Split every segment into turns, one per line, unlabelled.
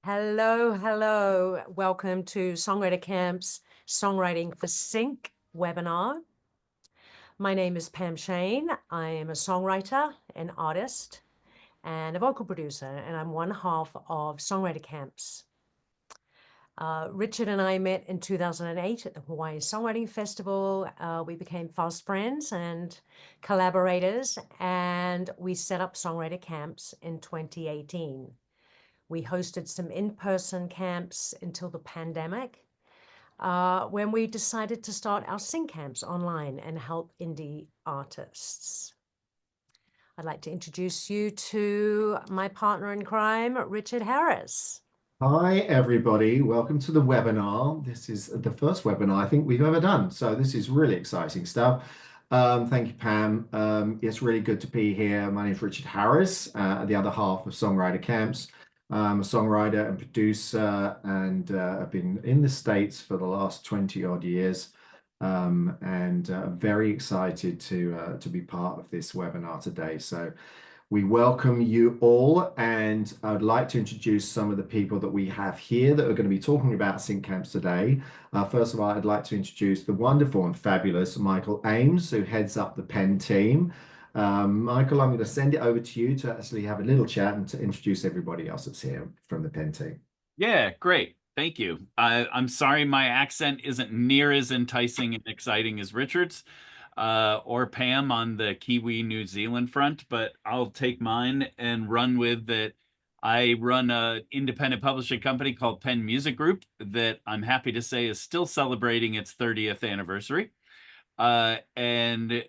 Hello, hello. Welcome to Songwriter Camp's Songwriting for Sync webinar. My name is Pam Shane. I am a songwriter, an artist, and a vocal producer, and I'm one half of Songwriter Camps. Richard and I met in 2008 at the Hawaii Songwriting Festival. We became fast friends and collaborators, and we set up Songwriter Camps in 2018. We hosted some in-person camps until the pandemic, when we decided to start our Sync camps online and help indie artists. I'd like to introduce you to my partner in crime, Richard Harris.
Hi, everybody. Welcome to the webinar. This is the first webinar I think we've ever done. So this is really exciting stuff. Thank you, Pam. It's really good to be here. My name is Richard Harris, the other half of Songwriter Camps. I'm a songwriter and producer, and I've been in the States for the last 20 odd years. And very excited to be part of this webinar today. So we welcome you all, and I would like to introduce some of the people that we have here that are going to be talking about Sync Camps today. First of all, I'd like to introduce the wonderful and fabulous Michael Ames, who heads up the PEN team. Michael, I'm going to send it over to you to actually have a little chat and to introduce everybody else that's here from the PEN team.
Yeah, great. Thank you. I'm sorry my accent isn't near as enticing and exciting as Richard's. Or Pam on the Kiwi New Zealand front, but I'll take mine and run with that. I run an independent publishing company called PEN Music Group that I'm happy to say is still celebrating its 30th anniversary. And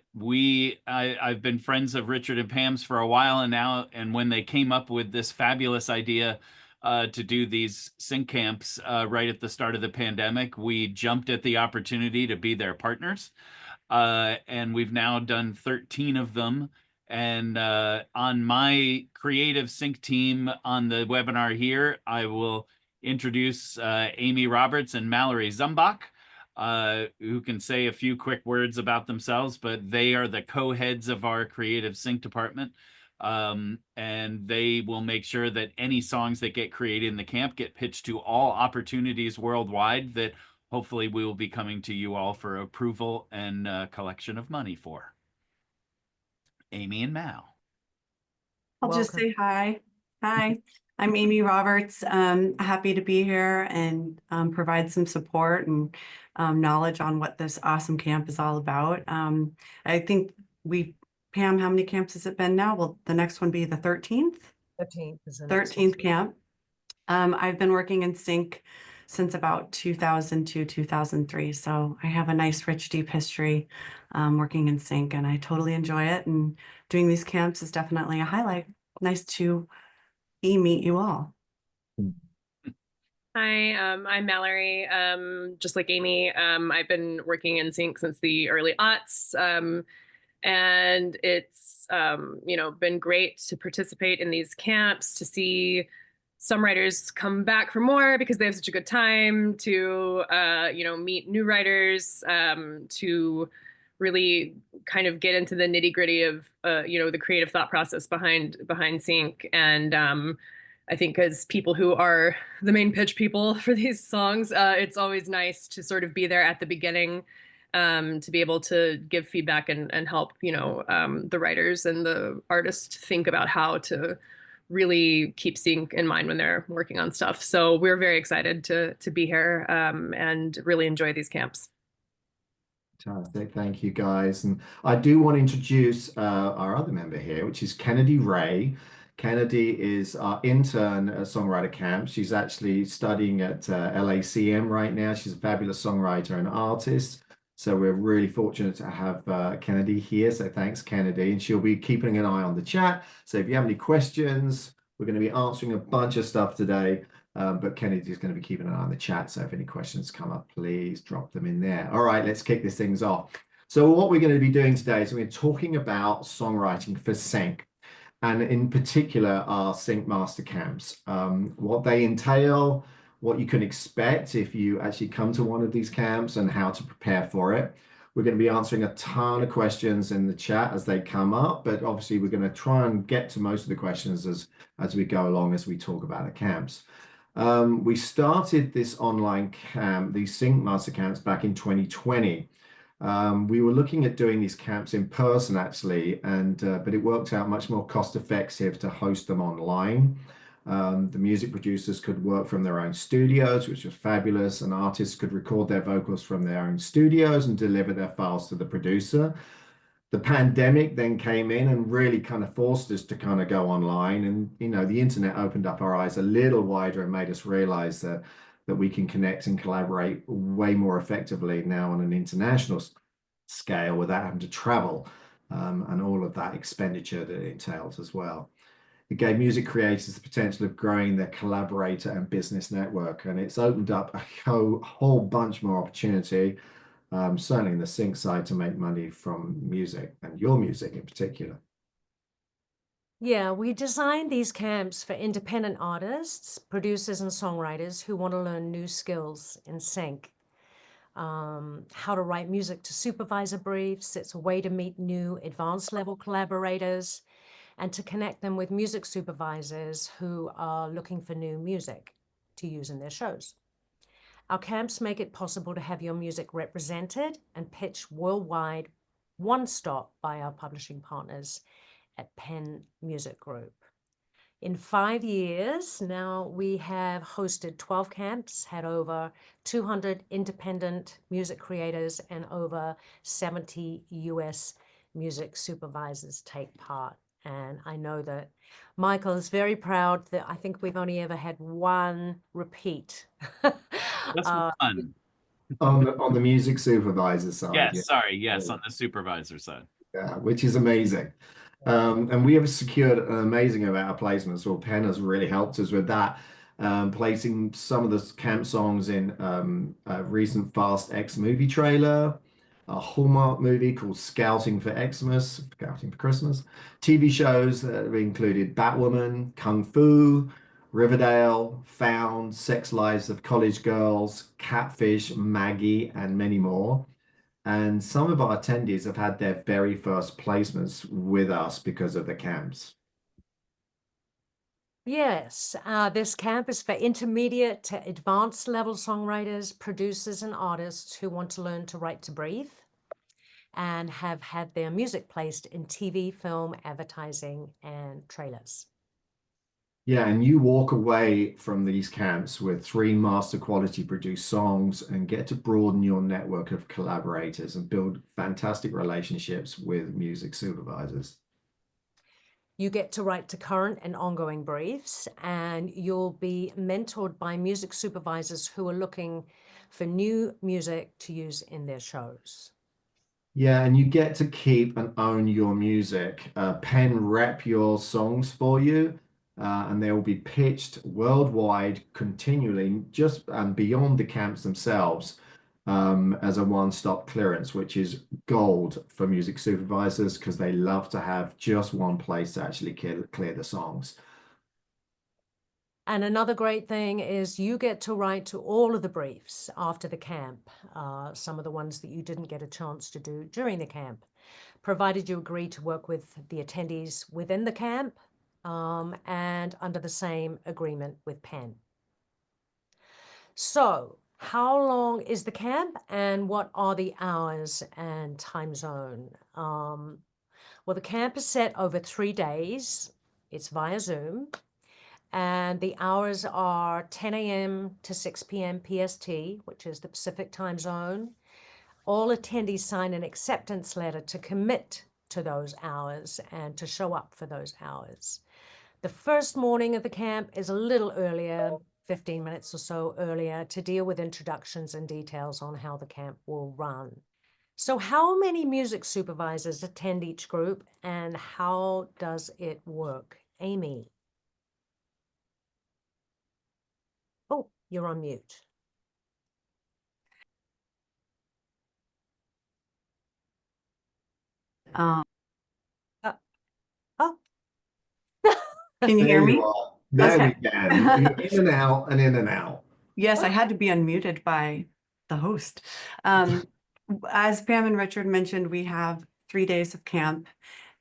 I've been friends of Richard and Pam's for a while now, and when they came up with this fabulous idea to do these sync camps right at the start of the pandemic, we jumped at the opportunity to be their partners. And we've now done 13 of them. And on my creative sync team on the webinar here, I will introduce Amy Roberts and Mallory Zumbach, who can say a few quick words about themselves, but they are the co-heads of our creative sync department. And they will make sure that any songs that get created in the camp get pitched to all opportunities worldwide that hopefully we will be coming to you all for approval and collection of money for. Amy and Mal.
I'll just say hi. Hi, I'm Amy Roberts. Happy to be here and provide some support and knowledge on what this awesome camp is all about. I think Pam, how many camps has it been now? Will the next one be the 13th?
13th is the
13th camp. I've been working in sync since about 2002, 2003. So I have a nice, rich, deep history working in sync, and I totally enjoy it. And doing these camps is definitely a highlight. Nice to meet you all.
Hi, I'm Mallory. Just like Amy, I've been working in sync since the early aughts. And it's, been great to participate in these camps, to see some writers come back for more because they have such a good time, to, meet new writers, to really kind of get into the nitty gritty of, the creative thought process behind Sync. And I think as people who are the main pitch people for these songs, it's always nice to sort of be there at the beginning, to be able to give feedback and help, the writers and the artists think about how to really keep Sync in mind when they're working on stuff. So we're very excited to be here and really enjoy these camps.
Fantastic. Thank you, guys. And I do want to introduce our other member here, which is Kennedy Ray. Kennedy is our intern at Songwriter Camp. She's actually studying at LACM right now. She's a fabulous songwriter and artist. So we're really fortunate to have Kennedy here. So thanks, Kennedy. And she'll be keeping an eye on the chat. So if you have any questions, we're going to be answering a bunch of stuff today. But Kennedy's going to be keeping an eye on the chat. So if any questions come up, please drop them in there. All right, let's kick these things off. So what we're going to be doing today is we're talking about songwriting for Sync, and in particular our Sync MasterCamps, what they entail, what you can expect if you actually come to one of these camps, and how to prepare for it. We're going to be answering a ton of questions in the chat as they come up, but obviously we're going to try and get to most of the questions as we go along, as we talk about the camps. We started this online camp, these Sync MasterCamps, back in 2020. We were looking at doing these camps in person actually, but it worked out much more cost effective to host them online. The music producers could work from their own studios, which was fabulous, and artists could record their vocals from their own studios and deliver their files to the producer. The pandemic then came in and really kind of forced us to kind of go online, and the internet opened up our eyes a little wider and made us realize that we can connect and collaborate way more effectively now on an international scale without having to travel, and all of that expenditure that it entails as well. It gave music creators the potential of growing their collaborator and business network, and it's opened up a whole bunch more opportunity, certainly in the sync side, to make money from music, and your music in particular.
Yeah, we designed these camps for independent artists, producers, and songwriters who want to learn new skills in sync. How to write music to supervisor briefs. It's a way to meet new advanced level collaborators and to connect them with music supervisors who are looking for new music to use in their shows. Our camps make it possible to have your music represented and pitched worldwide, one stop, by our publishing partners at PEN Music Group. In 5 years now, we have hosted 12 camps, had over 200 independent music creators, and over 70 US music supervisors take part. And I know that Michael is very proud that I think we've only ever had one repeat.
That's fun.
On the music supervisor side.
Yes, sorry, yes, on the supervisor side.
Yeah, which is amazing. And we have secured an amazing amount of placements. Well, PEN has really helped us with that, placing some of the camp songs in a recent Fast X movie trailer, a Hallmark movie called Scouting for Xmas, Scouting for Christmas, TV shows that have included Batwoman, Kung Fu, Riverdale, Found, Sex Lives of College Girls, Catfish, Maggie, and many more. And some of our attendees have had their very first placements with us because of the camps.
Yes, this camp is for intermediate to advanced level songwriters, producers, and artists who want to learn to write to brief and have had their music placed in TV, film, advertising, and trailers.
Yeah, and you walk away from these camps with 3 master quality produced songs and get to broaden your network of collaborators and build fantastic relationships with music supervisors.
You get to write to current and ongoing briefs, and you'll be mentored by music supervisors who are looking for new music to use in their shows.
Yeah, and you get to keep and own your music. PEN rep your songs for you, and they will be pitched worldwide continually, just beyond the camps themselves, as a one-stop clearance, which is gold for music supervisors because they love to have just one place to actually clear the songs.
And another great thing is you get to write to all of the briefs after the camp, some of the ones that you didn't get a chance to do during the camp, provided you agree to work with the attendees within the camp, and under the same agreement with PEN. So, how long is the camp and what are the hours and time zone? Well, the camp is set over 3 days. It's via Zoom. And the hours are 10 a.m. to 6 p.m. PST, which is the Pacific time zone. All attendees sign an acceptance letter to commit to those hours and to show up for those hours. The first morning of the camp is a little earlier, 15 minutes or so earlier, to deal with introductions and details on how the camp will run. So how many music supervisors attend each group and how does it work? Amy. Oh, you're on mute.
Um,
Oh.
Can you hear me?
There
Okay.
we can. You're in and out and in and out.
Yes, I had to be unmuted by the host. As Pam and Richard mentioned, we have 3 days of camp,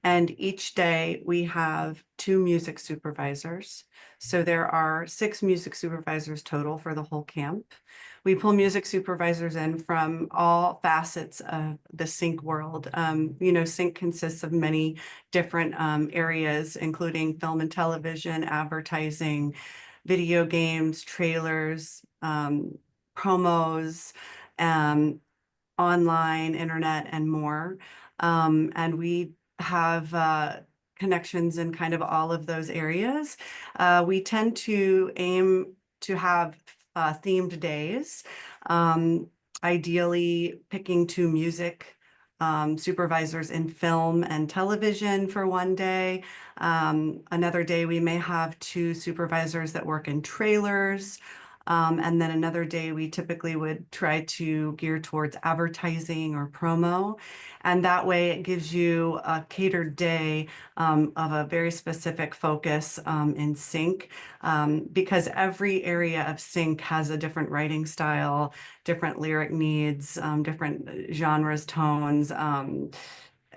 And each day we have 2 music supervisors. So there are 6 music supervisors total for the whole camp. We pull music supervisors in from all facets of the sync world. You know, sync consists of many different areas, including film and television, advertising, video games, trailers, promos, online, internet, and more. And we have connections in kind of all of those areas. We tend to aim to have themed days, ideally picking 2 music supervisors in film and television for one day. Another day we may have 2 supervisors that work in trailers. And then another day we typically would try to gear towards advertising or promo. And that way it gives you a catered day of a very specific focus in sync, because every area of sync has a different writing style, different lyric needs, different genres, tones,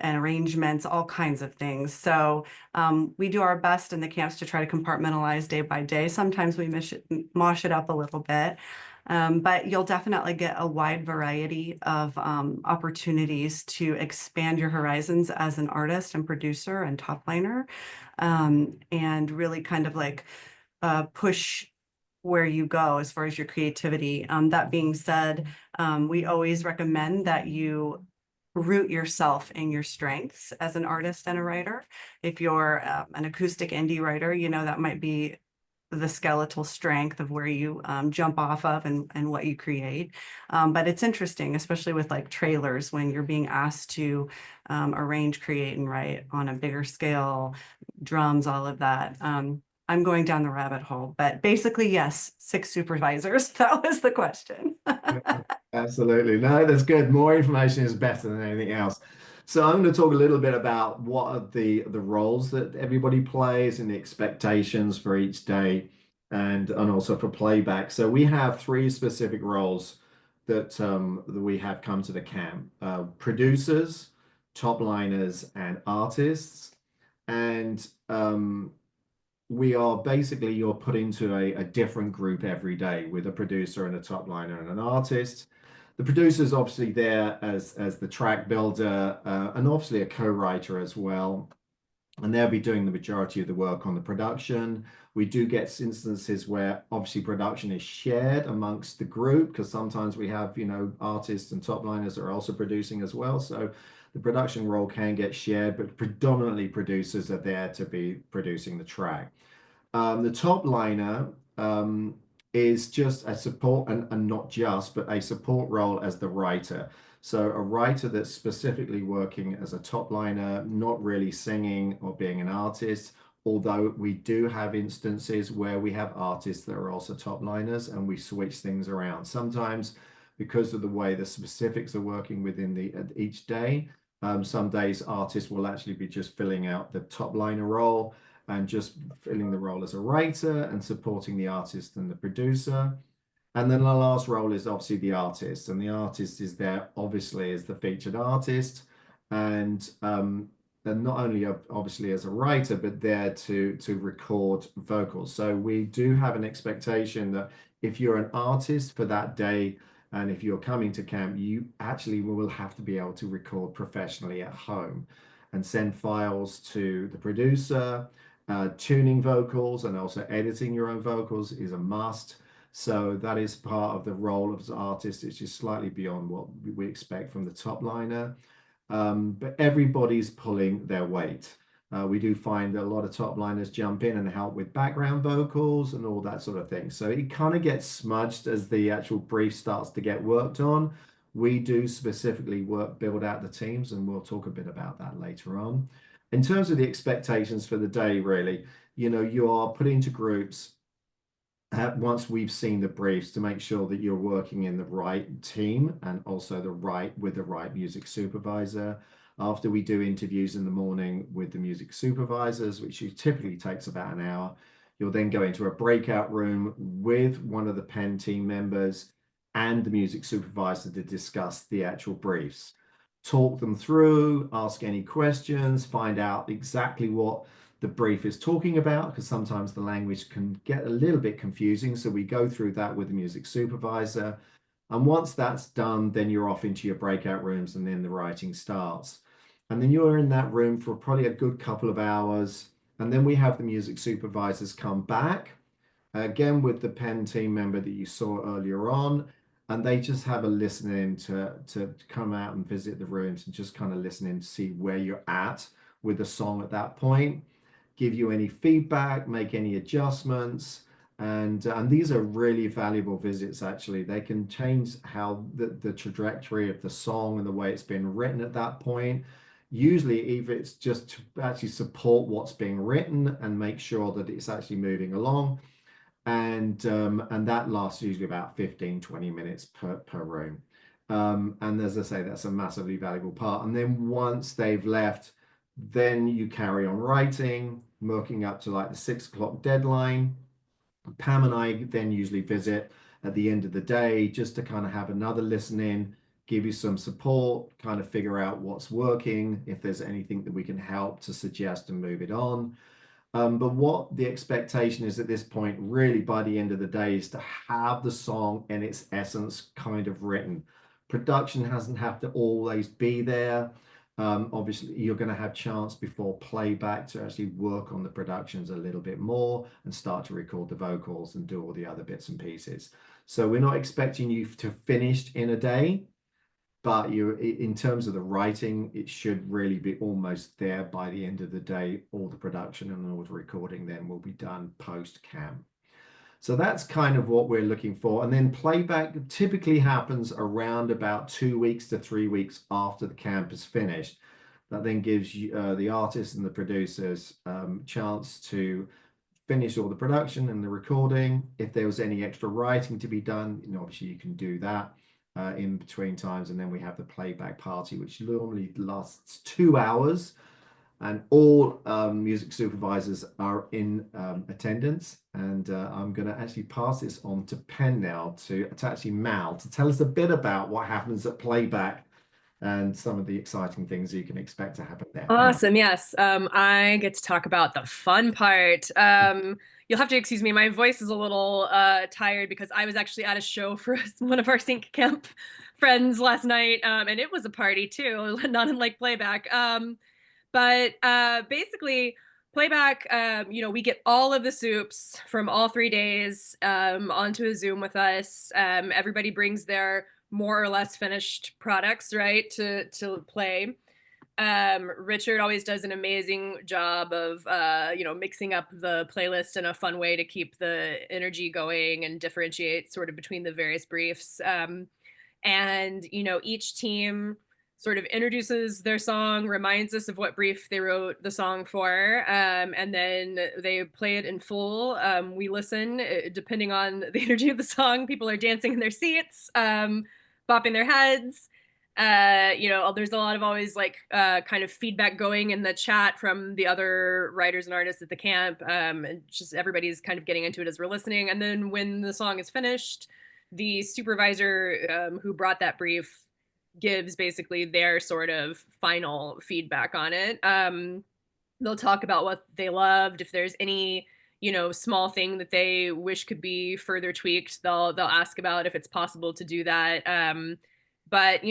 and arrangements, all kinds of things. So we do our best in the camps to try to compartmentalize day by day. Sometimes we mosh it up a little bit, but you'll definitely get a wide variety of opportunities to expand your horizons as an artist and producer and top liner, and really kind of like push where you go as far as your creativity. That being said, we always recommend that you root yourself in your strengths as an artist and a writer. If you're an acoustic indie writer, you know, that might be the skeletal strength of where you jump off of and what you create. But it's interesting, especially with like trailers, when you're being asked to arrange, create, and write on a bigger scale, drums, all of that. I'm going down the rabbit hole, but basically, yes, 6 supervisors. That was the question.
Absolutely. No, that's good. More information is better than anything else. So I'm going to talk a little bit about what are the roles that everybody plays and the expectations for each day, and also for playback. So we have 3 specific roles that we have come to the camp: producers, top liners, and artists. And we are basically, you're put into a different group every day with a producer and a top liner and an artist. The producer is obviously there as the track builder, and obviously a co-writer as well. And they'll be doing the majority of the work on the production. We do get instances where obviously production is shared amongst the group, because sometimes we have, you know, artists and top liners that are also producing as well. So the production role can get shared, but predominantly producers are there to be producing the track. The top liner is just a support, and not just, but a support role as the writer. So a writer that's specifically working as a top liner, not really singing or being an artist, although we do have instances where we have artists that are also top liners and we switch things around. Sometimes because of the way the specifics are working within each day, some days artists will actually be just filling out the top liner role and just filling the role as a writer and supporting the artist and the producer. And then the last role is obviously the artist, and the artist is there obviously as the featured artist, and not only obviously as a writer, but there to record vocals. So we do have an expectation that if you're an artist for that day, and if you're coming to camp, you actually will have to be able to record professionally at home and send files to the producer. Tuning vocals and also editing your own vocals is a must. So that is part of the role of the artist. It's just slightly beyond what we expect from the top liner. But everybody's pulling their weight. We do find that a lot of top liners jump in and help with background vocals and all that sort of thing. So it kind of gets smudged as the actual brief starts to get worked on. We do specifically build out the teams, and we'll talk a bit about that later on. In terms of the expectations for the day, really, you know, you are put into groups once we've seen the briefs to make sure that you're working in the right team and also with the right music supervisor. After we do interviews in the morning with the music supervisors, which typically takes about an hour, you'll then go into a breakout room with one of the PEN team members and the music supervisor to discuss the actual briefs. talk them through, ask any questions, find out exactly what the brief is talking about, because sometimes the language can get a little bit confusing. So we go through that with the music supervisor. And once that's done, then you're off into your breakout rooms and then the writing starts. And then you're in that room for probably a good couple of hours. And then we have the music supervisors come back, again with the PEN team member that you saw earlier on, and they just have a listening to come out and visit the rooms and just kind of listening to see where you're at with the song at that point, give you any feedback, make any adjustments. And these are really valuable visits, actually. They can change how the trajectory of the song and the way it's been written at that point. Usually, either it's just to actually support what's being written and make sure that it's actually moving along. And that lasts usually about 15-20 minutes per room. And as I say, that's a massively valuable part. And then once they've left, then you carry on writing, working up to like the 6 o'clock deadline. Pam and I then usually visit at the end of the day just to kind of have another listen in, give you some support, kind of figure out what's working, if there's anything that we can help to suggest and move it on. But what the expectation is at this point, really by the end of the day, is to have the song in its essence kind of written. Production hasn't have to always be there. Obviously, you're going to have chance before playback to actually work on the productions a little bit more and start to record the vocals and do all the other bits and pieces. So we're not expecting you to finish in a day, but you, in terms of the writing, it should really be almost there by the end of the day. All the production and all the recording then will be done post camp. So that's kind of what we're looking for. And then playback typically happens around about 2 weeks to 3 weeks after the camp is finished. That then gives you, the artists and the producers chance to finish all the production and the recording. If there was any extra writing to be done, obviously you can do that in between times. And then we have the playback party, which normally lasts 2 hours. And all music supervisors are in attendance. And I'm going to actually pass this on to Pen now to actually Mal to tell us a bit about what happens at playback and some of the exciting things you can expect to happen there.
Awesome. Yes. I get to talk about the fun part. You'll have to excuse me. My voice is a little tired because I was actually at a show for one of our Sync Camp friends last night. And it was a party too, not unlike playback. But basically, playback, we get all of the soups from all 3 days onto a Zoom with us. Everybody brings their more or less finished products, right, to play. Richard always does an amazing job of, mixing up the playlist in a fun way to keep the energy going and differentiate sort of between the various briefs. And each team sort of introduces their song, reminds us of what brief they wrote the song for, and then they play it in full. We listen, depending on the energy of the song. People are dancing in their seats, bopping their heads. There's a lot of always kind of feedback going in the chat from the other writers and artists at the camp, and just everybody's kind of getting into it as we're listening. And then when the song is finished, the supervisor who brought that brief gives basically their sort of final feedback on it. They'll talk about what they loved. If there's any, small thing that they wish could be further tweaked, they'll ask about if it's possible to do that. But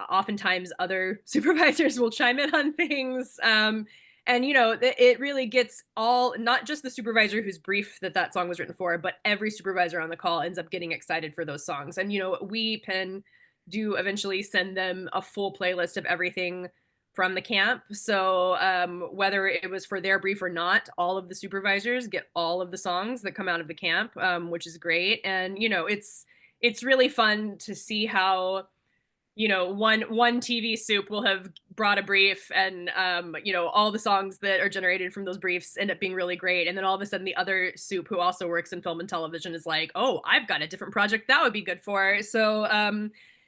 oftentimes other supervisors will chime in on things. And it really gets all, not just the supervisor whose brief that song was written for, but every supervisor on the call ends up getting excited for those songs. And we PEN do eventually send them a full playlist of everything from the camp. So whether it was for their brief or not, all of the supervisors get all of the songs that come out of the camp, which is great. And it's really fun to see how one TV soup will have brought a brief, and all the songs that are generated from those briefs end up being really great. And then all of a sudden the other soup who also works in film and television is like, oh, I've got a different project that would be good for. So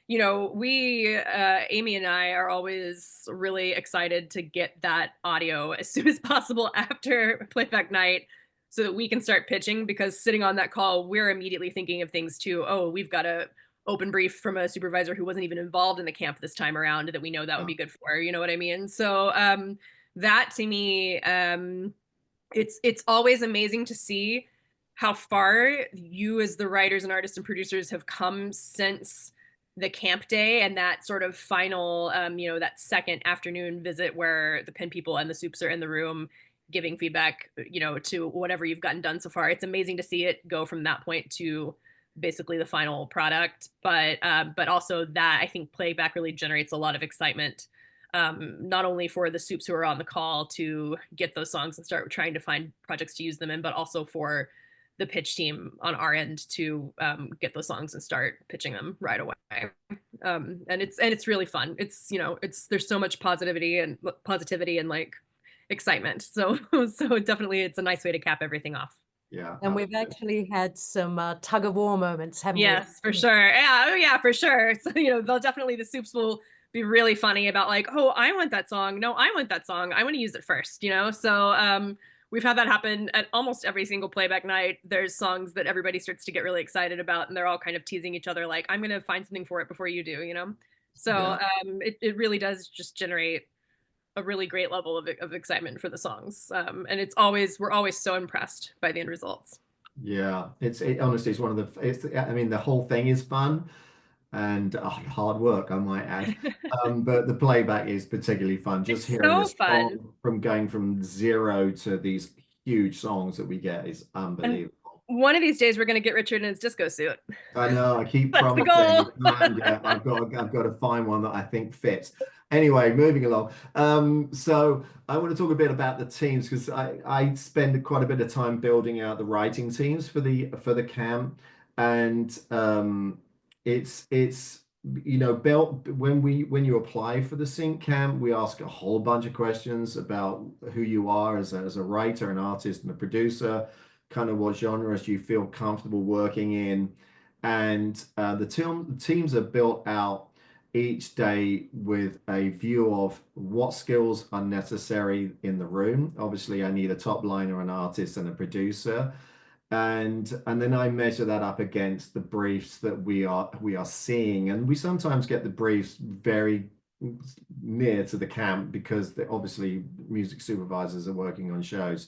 Amy and I are always really excited to get that audio as soon as possible after playback night so that we can start pitching, because sitting on that call, we're immediately thinking of things too. Oh, we've got to open brief from a supervisor who wasn't even involved in the camp this time around that we know that would be good for, you know what I mean? So that to me, it's always amazing to see how far you as the writers and artists and producers have come since the camp day and that sort of final, that second afternoon visit where the pen people and the soups are in the room giving feedback, to whatever you've gotten done so far. It's amazing to see it go from that point to basically the final product. But also that I think playback really generates a lot of excitement, not only for the soups who are on the call to get those songs and start trying to find projects to use them in, but also for the pitch team on our end to get those songs and start pitching them right away. And it's really fun. There's so much positivity and like excitement. So definitely it's a nice way to cap everything off.
Yeah.
And we've actually had some tug of war moments, haven't we?
Yes, for sure. Yeah, oh yeah, for sure. So they'll definitely, the soups will be really funny about like, oh, I want that song. No, I want that song. I want to use it first, So we've had that happen at almost every single playback night. There's songs that everybody starts to get really excited about, and they're all kind of teasing each other, like, I'm gonna find something for it before you do. So
Yeah.
it really does just generate a really great level of excitement for the songs. And we're always so impressed by the end results.
Yeah, honestly, it's one of the, I mean, the whole thing is fun and hard work, I might add. But the playback is particularly fun. Just
It's
hearing
so
this
fun.
song from going from zero to these huge songs that we get is unbelievable.
One of these days we're going to get Richard in his disco suit.
I know, I keep
That's the
promising.
goal.
And yeah, I've got to find one that I think fits. Anyway, moving along. So I want to talk a bit about the teams because I spend quite a bit of time building out the writing teams for the camp, and it's built when you apply for the Sync camp, we ask a whole bunch of questions about who you are as a writer, an artist, and a producer, kind of what genres you feel comfortable working in. And the teams are built out each day with a view of what skills are necessary in the room. Obviously, I need a top liner, an artist, and a producer. And then I measure that up against the briefs that we are seeing. And we sometimes get the briefs very near to the camp because obviously music supervisors are working on shows.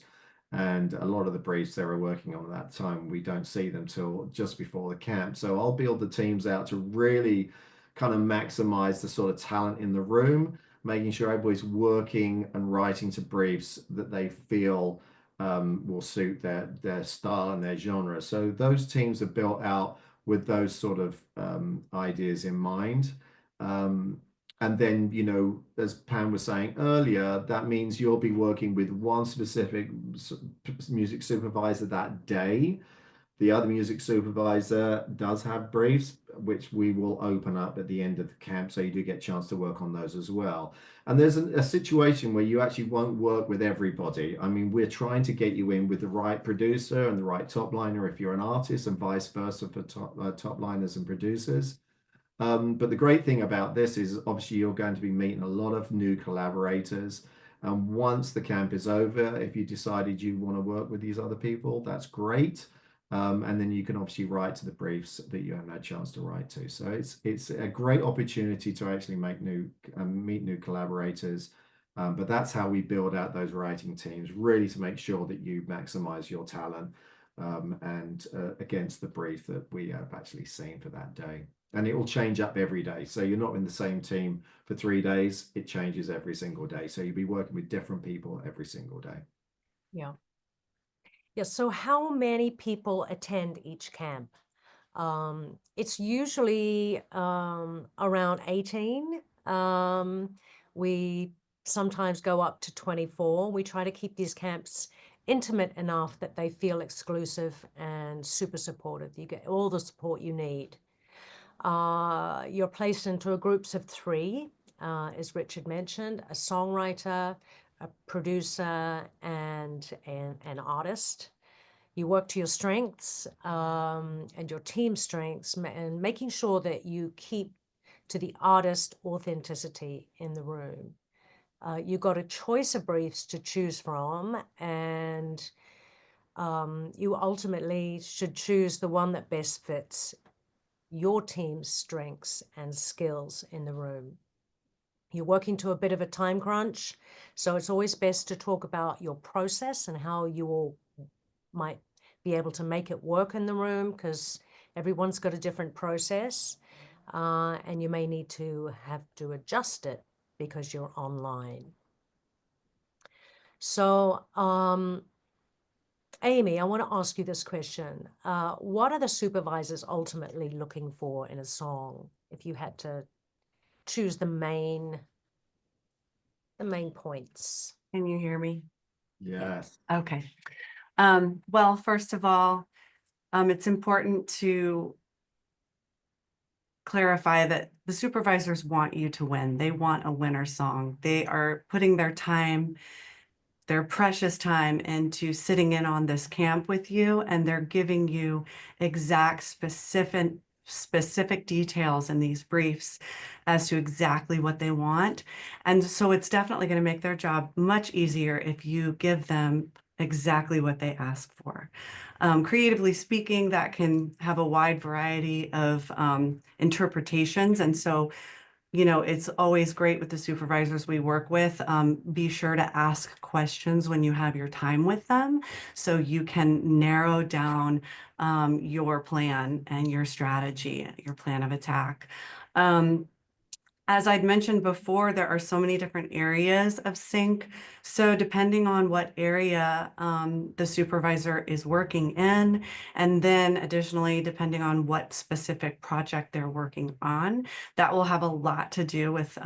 And a lot of the briefs they were working on at that time, we don't see them till just before the camp. So I'll build the teams out to really kind of maximize the sort of talent in the room, making sure everybody's working and writing to briefs that they feel will suit their style and their genre. So those teams are built out with those sort of ideas in mind. And then, as Pam was saying earlier, that means you'll be working with one specific music supervisor that day. The other music supervisor does have briefs, which we will open up at the end of the camp. So you do get a chance to work on those as well. And there's a situation where you actually won't work with everybody. I mean, we're trying to get you in with the right producer and the right top liner if you're an artist, and vice versa for top liners and producers. But the great thing about this is obviously you're going to be meeting a lot of new collaborators. And once the camp is over, if you decided you want to work with these other people, that's great. And then you can obviously write to the briefs that you haven't had a chance to write to. So it's a great opportunity to actually meet new collaborators. But that's how we build out those writing teams, really to make sure that you maximize your talent and against the brief that we have actually seen for that day. And it will change up every day. So you're not in the same team for 3 days. It changes every single day. So you'll be working with different people every single day.
Yeah. Yeah. So how many people attend each camp? It's usually around 18. We sometimes go up to 24. We try to keep these camps intimate enough that they feel exclusive and super supportive. You get all the support you need. You're placed into groups of 3, as Richard mentioned, a songwriter, a producer, and an artist. You work to your strengths and your team strengths, and making sure that you keep to the artist authenticity in the room. You've got a choice of briefs to choose from, and you ultimately should choose the one that best fits your team's strengths and skills in the room. You're working to a bit of a time crunch, so it's always best to talk about your process and how you all might be able to make it work in the room, because everyone's got a different process, and you may need to have to adjust it because you're online. So, Amy, I want to ask you this question. What are the supervisors ultimately looking for in a song if you had to choose the main points?
Can you hear me?
Yes.
Okay. Well, first of all, it's important to clarify that the supervisors want you to win. They want a winner song. They are putting their time, their precious time, into sitting in on this camp with you, and they're giving you exact specific details in these briefs as to exactly what they want. And so it's definitely going to make their job much easier if you give them exactly what they ask for. Creatively speaking, that can have a wide variety of interpretations. And so, you know, it's always great with the supervisors we work with. Be sure to ask questions when you have your time with them, so you can narrow down your plan and your strategy, your plan of attack. As I'd mentioned before, there are so many different areas of sync. So depending on what area the supervisor is working in, and then additionally, depending on what specific project they're working on, that will have a lot to do with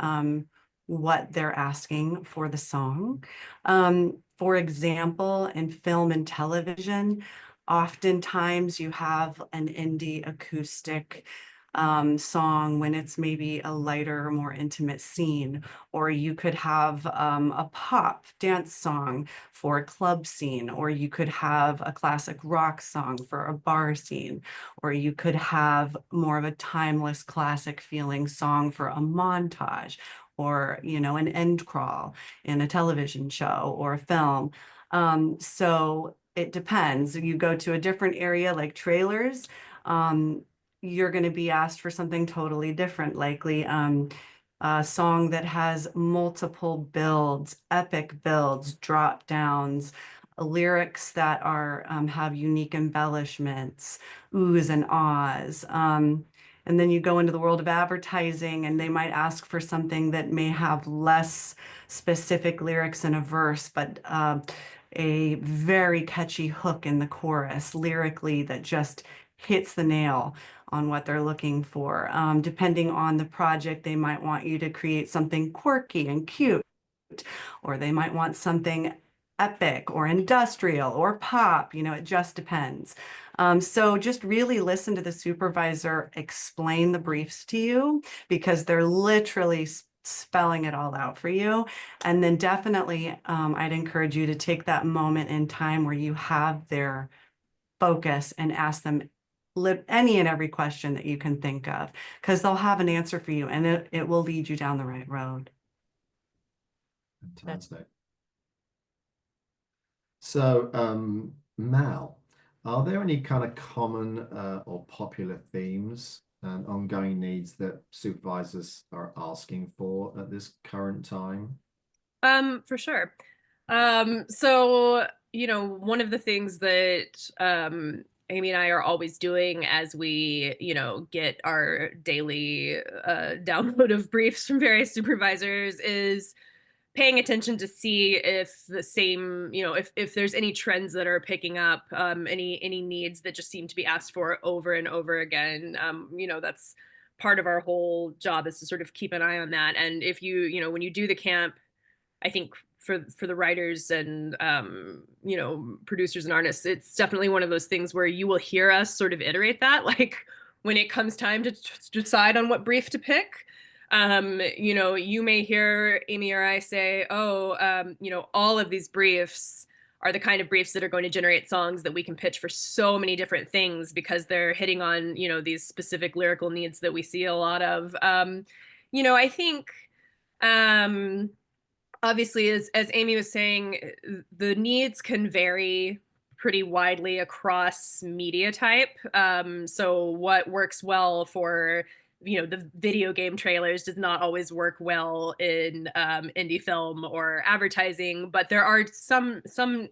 what they're asking for the song. For example, in film and television, oftentimes you have an indie acoustic song when it's maybe a lighter, more intimate scene, or you could have a pop dance song for a club scene, or you could have a classic rock song for a bar scene, or you could have more of a timeless classic feeling song for a montage, or, you know, an end crawl in a television show or a film. So it depends. You go to a different area like trailers, you're going to be asked for something totally different, likely a song that has multiple builds, epic builds, drop downs, lyrics that are have unique embellishments, oohs and ahs. And then you go into the world of advertising, and they might ask for something that may have less specific lyrics in a verse, but a very catchy hook in the chorus lyrically that just hits the nail on what they're looking for. Depending on the project, they might want you to create something quirky and cute, or they might want something epic or industrial or pop. You know, it just depends. So just really listen to the supervisor explain the briefs to you, because they're literally spelling it all out for you. And then definitely, I'd encourage you to take that moment in time where you have their focus and ask them any and every question that you can think of, because they'll have an answer for you, and it will lead you down the right road.
Fantastic. So, Mal, are there any kind of common or popular themes and ongoing needs that supervisors are asking for at this current time?
For sure. So, you know, one of the things that Amy and I are always doing as we, you know, get our daily download of briefs from various supervisors is paying attention to see if the same, you know, if there's any trends that are picking up, any needs that just seem to be asked for over and over again. You know, that's part of our whole job, is to sort of keep an eye on that. And if you know, when you do the camp, I think for the writers and you know, producers and artists, it's definitely one of those things where you will hear us sort of iterate that, like when it comes time to decide on what brief to pick. You know, you may hear Amy or I say, oh, you know, all of these briefs are the kind of briefs that are going to generate songs that we can pitch for so many different things, because they're hitting on, you know, these specific lyrical needs that we see a lot of. You know, I think obviously, as Amy was saying, the needs can vary pretty widely across media type. So what works well for, the video game trailers does not always work well in indie film or advertising, but there are some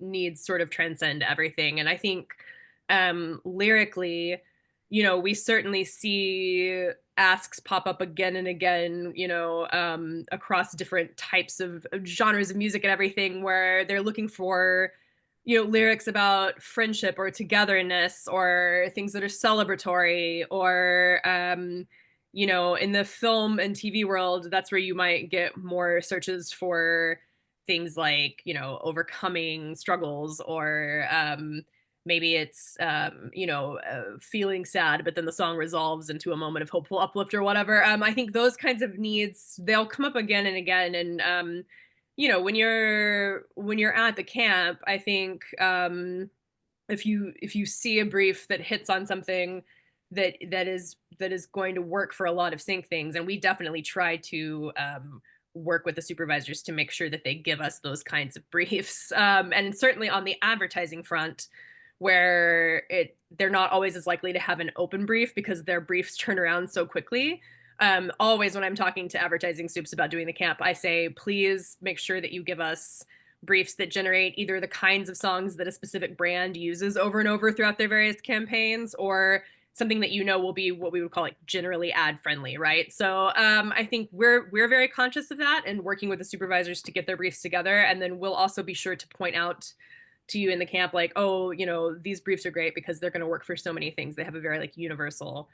needs sort of transcend everything. And I think lyrically, we certainly see asks pop up again and again, across different types of genres of music and everything, where they're looking for, lyrics about friendship or togetherness or things that are celebratory or, in the film and TV world, that's where you might get more searches for things like, overcoming struggles or, maybe it's feeling sad, but then the song resolves into a moment of hopeful uplift or whatever. I think those kinds of needs, they'll come up again and again. And when you're at the camp, I think if you see a brief that hits on something that is going to work for a lot of sync things, and we definitely try to work with the supervisors to make sure that they give us those kinds of briefs. And certainly on the advertising front, where they're not always as likely to have an open brief because their briefs turn around so quickly. Always when I'm talking to advertising soups about doing the camp, I say, please make sure that you give us briefs that generate either the kinds of songs that a specific brand uses over and over throughout their various campaigns, or something that will be what we would call like generally ad friendly, right? So I think we're very conscious of that and working with the supervisors to get their briefs together. And then we'll also be sure to point out to you in the camp, like, oh, these briefs are great because they're going to work for so many things. They have a very like universal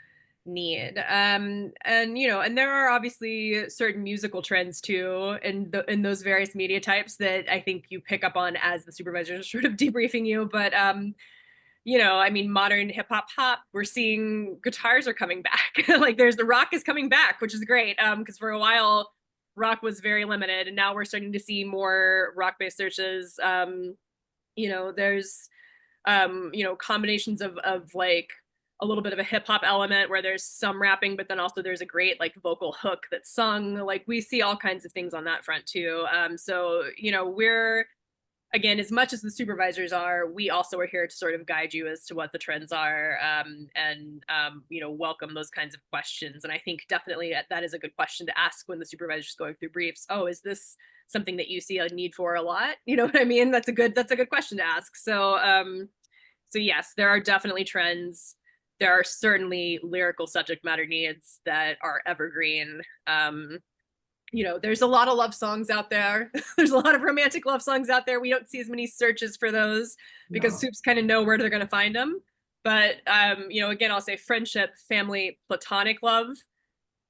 need. And there are obviously certain musical trends too in those various media types that I think you pick up on as the supervisors are sort of debriefing you. But modern hip hop pop, we're seeing guitars are coming back. Like there's the rock is coming back, which is great. Because for a while rock was very limited, and now we're starting to see more rock based searches. There's combinations of like a little bit of a hip hop element where there's some rapping, but then also there's a great like vocal hook that's sung. Like we see all kinds of things on that front too. So we're, again, as much as the supervisors are, we also are here to sort of guide you as to what the trends are, and welcome those kinds of questions. And I think definitely that is a good question to ask when the supervisor's going through briefs. Oh, is this something that you see a need for a lot? You know what I mean? That's a good question to ask. So yes, there are definitely trends. There are certainly lyrical subject matter needs that are evergreen. There's a lot of love songs out there. There's a lot of romantic love songs out there. We don't see as many searches for those because soups kind of know where they're going to find them. But, again, I'll say friendship, family, platonic love.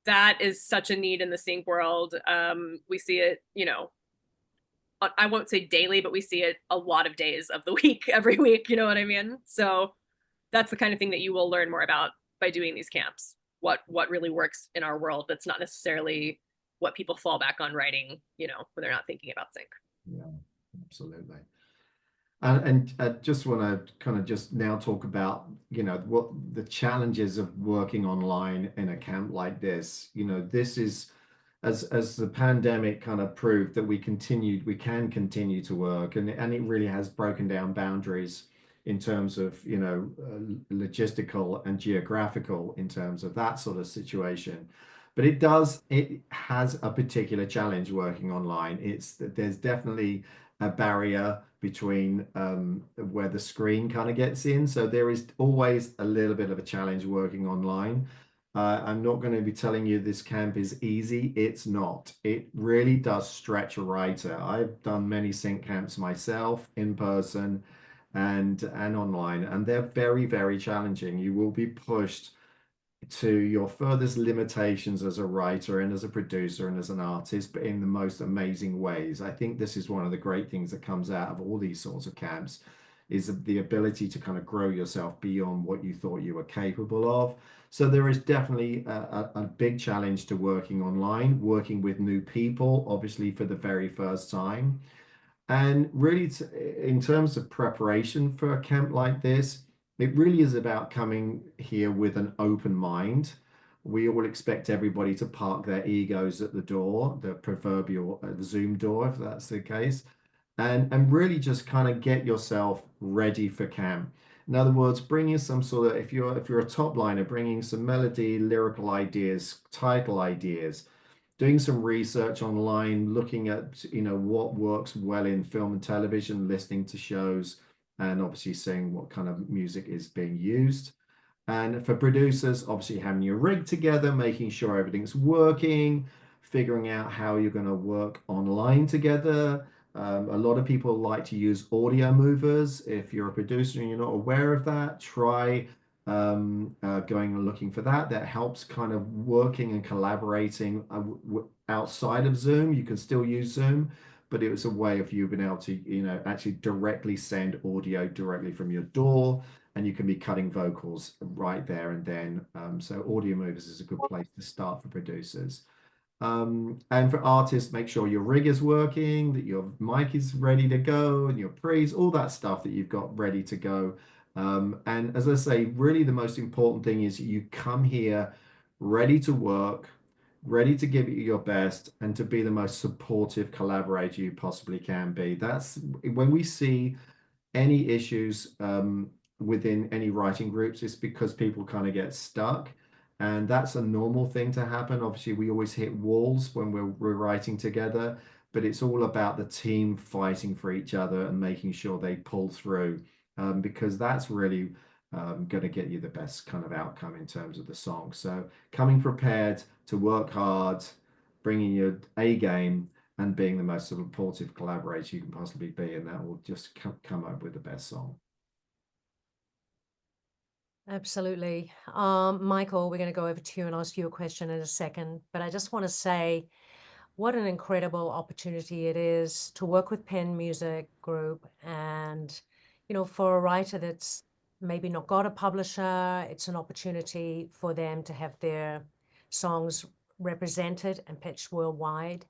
That is such a need in the sync world. We see it, I won't say daily, but we see it a lot of days of the week, every week. You know what I mean? So that's the kind of thing that you will learn more about by doing these camps. What really works in our world that's not necessarily what people fall back on writing, when they're not thinking about sync.
Yeah, absolutely. And I just want to kind of just now talk about, what the challenges of working online in a camp like this. This is, as the pandemic kind of proved that we can continue to work, and it really has broken down boundaries in terms of, logistical and geographical in terms of that sort of situation. But it has a particular challenge working online. There's definitely a barrier between where the screen kind of gets in. So there is always a little bit of a challenge working online. I'm not going to be telling you this camp is easy. It's not. It really does stretch a writer. I've done many sync camps myself in person and online, and they're very, very challenging. You will be pushed to your furthest limitations as a writer and as a producer and as an artist, but in the most amazing ways. I think this is one of the great things that comes out of all these sorts of camps, is the ability to kind of grow yourself beyond what you thought you were capable of. So there is definitely a big challenge to working online, working with new people, obviously for the very first time. And really, in terms of preparation for a camp like this, it really is about coming here with an open mind. We all expect everybody to park their egos at the door, the proverbial Zoom door, if that's the case. and really just kind of get yourself ready for camp. In other words, bringing some sort of, if you're a top liner, bringing some melody, lyrical ideas, title ideas, doing some research online, looking at, what works well in film and television, listening to shows, and obviously seeing what kind of music is being used. And for producers, obviously having your rig together, making sure everything's working, figuring out how you're going to work online together. A lot of people like to use audio movers. If you're a producer and you're not aware of that, try going and looking for that. That helps kind of working and collaborating outside of Zoom. You can still use Zoom, but it was a way of you being able to, actually directly send audio directly from your DAW, and you can be cutting vocals right there and then. So audio movers is a good place to start for producers. And for artists, make sure your rig is working, that your mic is ready to go, and your pre's, all that stuff that you've got ready to go. And as I say, really the most important thing is you come here ready to work, ready to give it your best, and to be the most supportive collaborator you possibly can be. That's when we see any issues within any writing groups, it's because people kind of get stuck. And that's a normal thing to happen. Obviously, we always hit walls when we're writing together, but it's all about the team fighting for each other and making sure they pull through, because that's really going to get you the best kind of outcome in terms of the song. So coming prepared to work hard, bringing your A game, and being the most supportive collaborator you can possibly be, and that will just come up with the best song.
Absolutely. Michael, we're going to go over to you and ask you a question in a second, but I just want to say what an incredible opportunity it is to work with PEN Music Group. And, for a writer that's maybe not got a publisher, it's an opportunity for them to have their songs represented and pitched worldwide.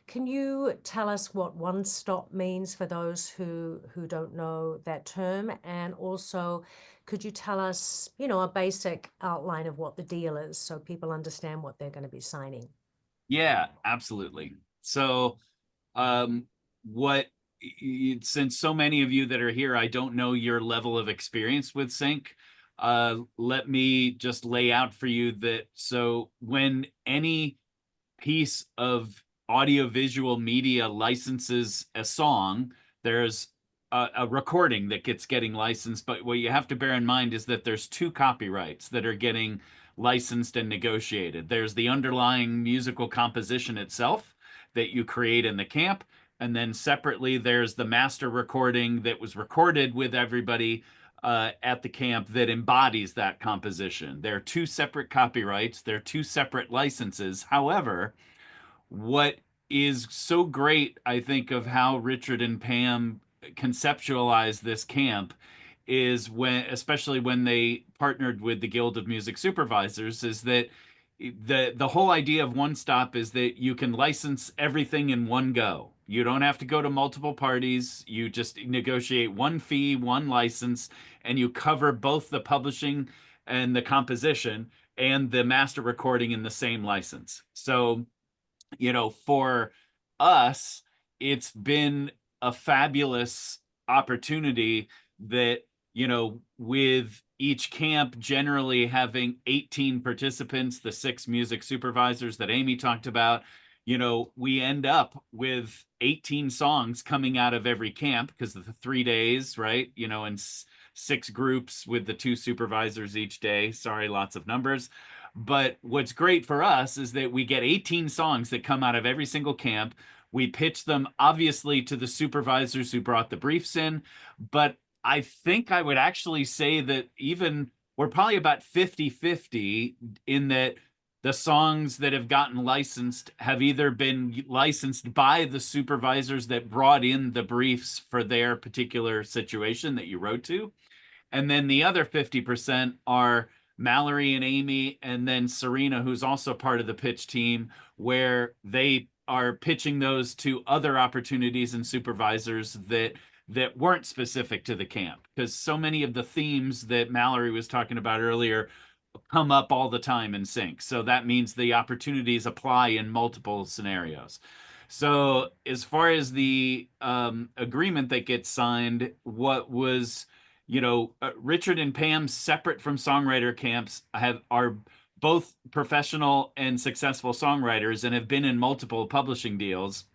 Can you tell us what one stop means for those who don't know that term? And also, could you tell us, a basic outline of what the deal is so people understand what they're going to be signing?
Yeah, absolutely. So, since so many of you that are here, I don't know your level of experience with Sync. Let me just lay out for you that, so when any piece of audiovisual media licenses a song, there's a recording that getting licensed. But what you have to bear in mind is that there's two copyrights that are getting licensed and negotiated. There's the underlying musical composition itself that you create in the camp. And then separately, there's the master recording that was recorded with everybody at the camp that embodies that composition. They're two separate copyrights. They're two separate licenses. However, what is so great, I think, of how Richard and Pam conceptualized this camp is especially when they partnered with the Guild of Music Supervisors, is that the whole idea of one stop is that you can license everything in one go. You don't have to go to multiple parties. You just negotiate one fee, one license, and you cover both the publishing and the composition and the master recording in the same license. So, for us, it's been a fabulous opportunity that, with each camp generally having 18 participants, the 6 music supervisors that Amy talked about, we end up with 18 songs coming out of every camp because of the 3 days, right? And 6 groups with the 2 supervisors each day. Sorry, lots of numbers. But what's great for us is that we get 18 songs that come out of every single camp. We pitch them, obviously, to the supervisors who brought the briefs in. But I think I would actually say that even we're probably about 50-50 in that the songs that have gotten licensed have either been licensed by the supervisors that brought in the briefs for their particular situation that you wrote to. And then the other 50% are Mallory and Amy, and then Serena, who's also part of the pitch team, where they are pitching those to other opportunities and supervisors that weren't specific to the camp. Because so many of the themes that Mallory was talking about earlier come up all the time in Sync. So that means the opportunities apply in multiple scenarios. So as far as the agreement that gets signed, what was, Richard and Pam, separate from songwriter camps, are both professional and successful songwriters and have been in multiple publishing deals.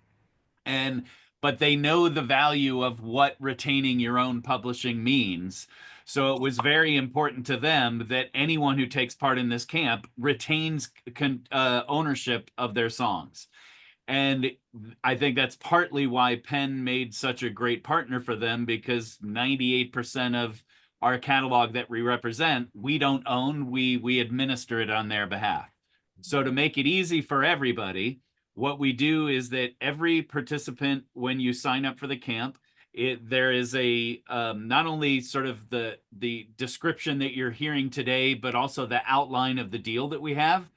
But they know the value of what retaining your own publishing means. So it was very important to them that anyone who takes part in this camp retains ownership of their songs. And I think that's partly why Penn made such a great partner for them, because 98% of our catalog that we represent, we don't own, we administer it on their behalf. So to make it easy for everybody, what we do is that every participant, when you sign up for the camp, there is a not only sort of the description that you're hearing today, but also the outline of the deal that we have,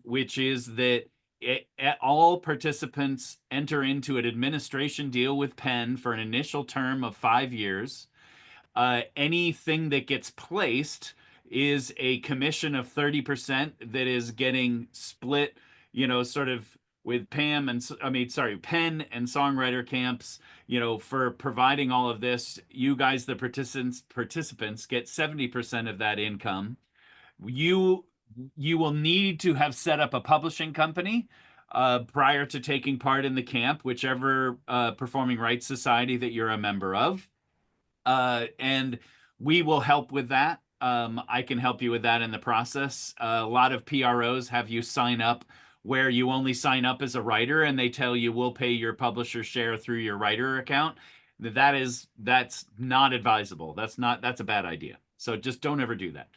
which is that all participants enter into an administration deal with Penn for an initial term of 5 years. Anything that gets placed is a commission of 30% that is getting split, sort of with Penn and songwriter camps, for providing all of this. You guys, the participants get 70% of that income. You will need to have set up a publishing company prior to taking part in the camp, whichever performing rights society that you're a member of. And we will help with that. I can help you with that in the process. A lot of PROs have you sign up where you only sign up as a writer, and they tell you we'll pay your publisher share through your writer account. That's not advisable. That's a bad idea. So just don't ever do that.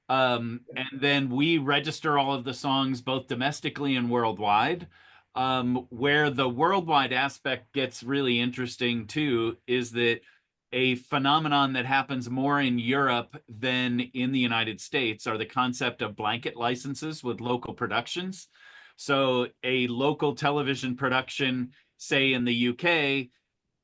And then we register all of the songs both domestically and worldwide. Where the worldwide aspect gets really interesting too is that a phenomenon that happens more in Europe than in the United States are the concept of blanket licenses with local productions. So a local television production, say in the UK,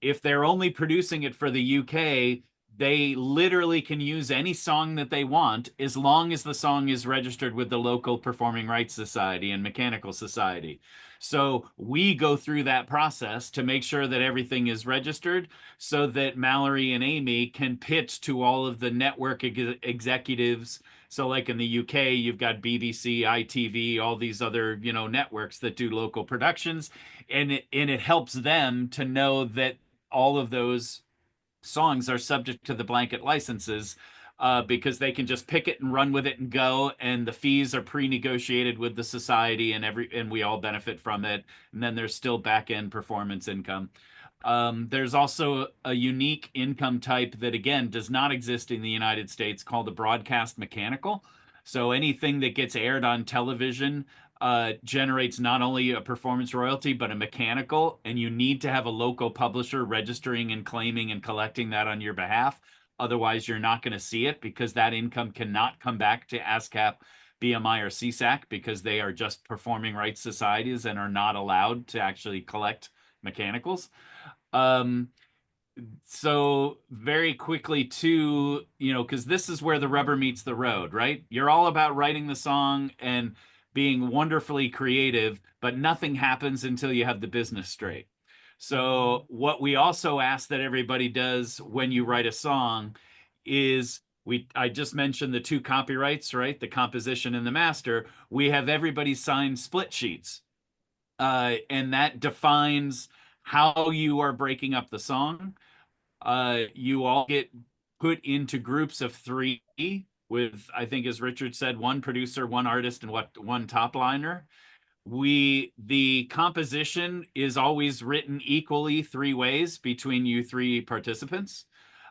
if they're only producing it for the UK, they literally can use any song that they want as long as the song is registered with the local Performing Rights Society and Mechanical Society. So we go through that process to make sure that everything is registered so that Mallory and Amy can pitch to all of the network executives. So like in the UK, you've got BBC, ITV, all these other, networks that do local productions. And it helps them to know that all of those songs are subject to the blanket licenses, because they can just pick it and run with it and go, and the fees are pre-negotiated with the society, and we all benefit from it. And then there's still back-end performance income. There's also a unique income type that, again, does not exist in the United States, called a broadcast mechanical. So anything that gets aired on television generates not only a performance royalty, but a mechanical, and you need to have a local publisher registering and claiming and collecting that on your behalf. Otherwise, you're not going to see it, because that income cannot come back to ASCAP, BMI, or CSAC, because they are just performing rights societies and are not allowed to actually collect mechanicals. So very quickly too, because this is where the rubber meets the road, right? You're all about writing the song and being wonderfully creative, but nothing happens until you have the business straight. So what we also ask that everybody does when you write a song is, I just mentioned the 2 copyrights, right? The composition and the master. We have everybody sign split sheets. And that defines how you are breaking up the song. You all get put into groups of 3 with, I think, as Richard said, 1 producer, 1 artist, and 1 top liner. The composition is always written equally 3 ways between you 3 participants.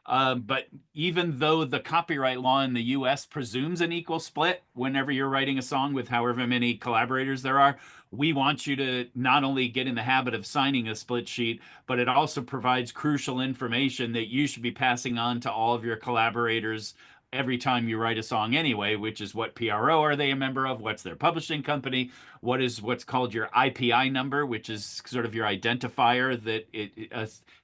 But even though the copyright law in the US presumes an equal split whenever you're writing a song with however many collaborators there are, we want you to not only get in the habit of signing a split sheet, but it also provides crucial information that you should be passing on to all of your collaborators every time you write a song anyway, which is what PRO are they a member of, what's their publishing company, what's called your IPI number, which is sort of your identifier that it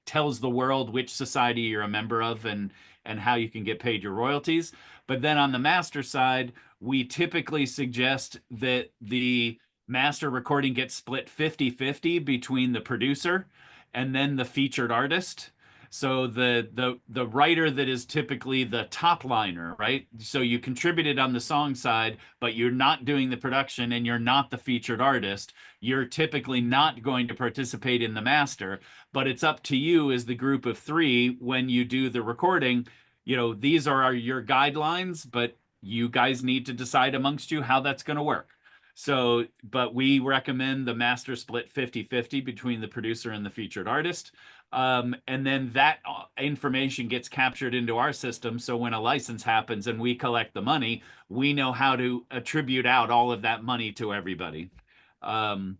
tells the world which society you're a member of and how you can get paid your royalties. But then on the master side, we typically suggest that the master recording gets split 50-50 between the producer and then the featured artist. So the writer that is typically the top liner, right? So you contributed on the song side, but you're not doing the production and you're not the featured artist. You're typically not going to participate in the master, but it's up to you as the group of three when you do the recording. You know, these are your guidelines, but you guys need to decide amongst you how that's going to work. So, but we recommend the master split 50-50 between the producer and the featured artist. And then that information gets captured into our system. So when a license happens and we collect the money, we know how to attribute out all of that money to everybody. Let's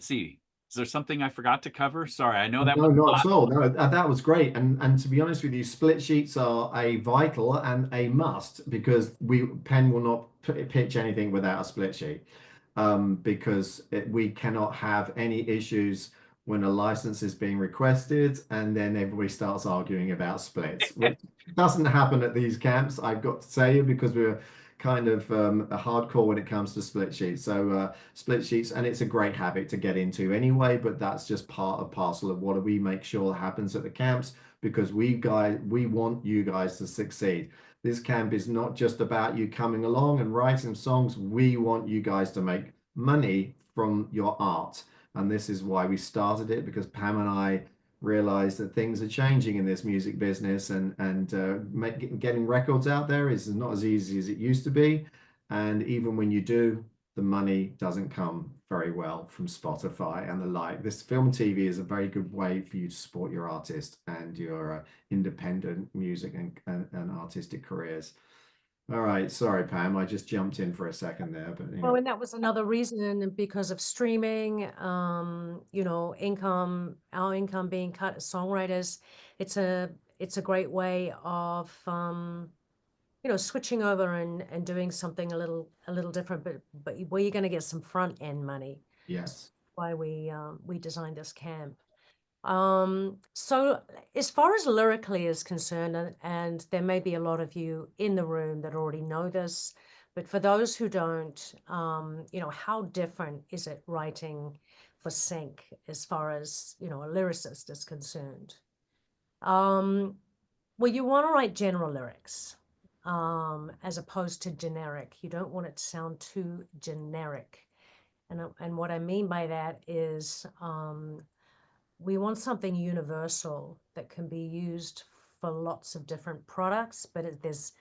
see. Is there something I forgot to cover? Sorry, I know that.
No, not at all. No, that was great. And to be honest with you, split sheets are a vital and a must, because PEN will not pitch anything without a split sheet, because we cannot have any issues when a license is being requested and then everybody starts arguing about splits, which doesn't happen at these camps, I've got to say, because we're kind of a hardcore when it comes to split sheets. So split sheets, and it's a great habit to get into anyway, but that's just part and parcel of what we make sure happens at the camps, because we want you guys to succeed. This camp is not just about you coming along and writing songs. We want you guys to make money from your art. And this is why we started it, because Pam and I realized that things are changing in this music business, and getting records out there is not as easy as it used to be. And even when you do, the money doesn't come very well from Spotify and the like. This film and TV is a very good way for you to support your artist and your independent music and artistic careers. All right, sorry, Pam, I just jumped in for a second there, but
Well, and that was another reason, because of streaming, you know, our income being cut as songwriters. It's a great way of, you know, switching over and doing something a little different, but where you're going to get some front end money.
yes.
Why we designed this camp. So as far as lyrically is concerned, and there may be a lot of you in the room that already know this, but for those who don't, you know, how different is it writing for Sync as far as, you know, a lyricist is concerned? Well, you want to write general lyrics, as opposed to generic. You don't want it to sound too generic. And what I mean by that is, we want something universal that can be used for lots of different products, but there's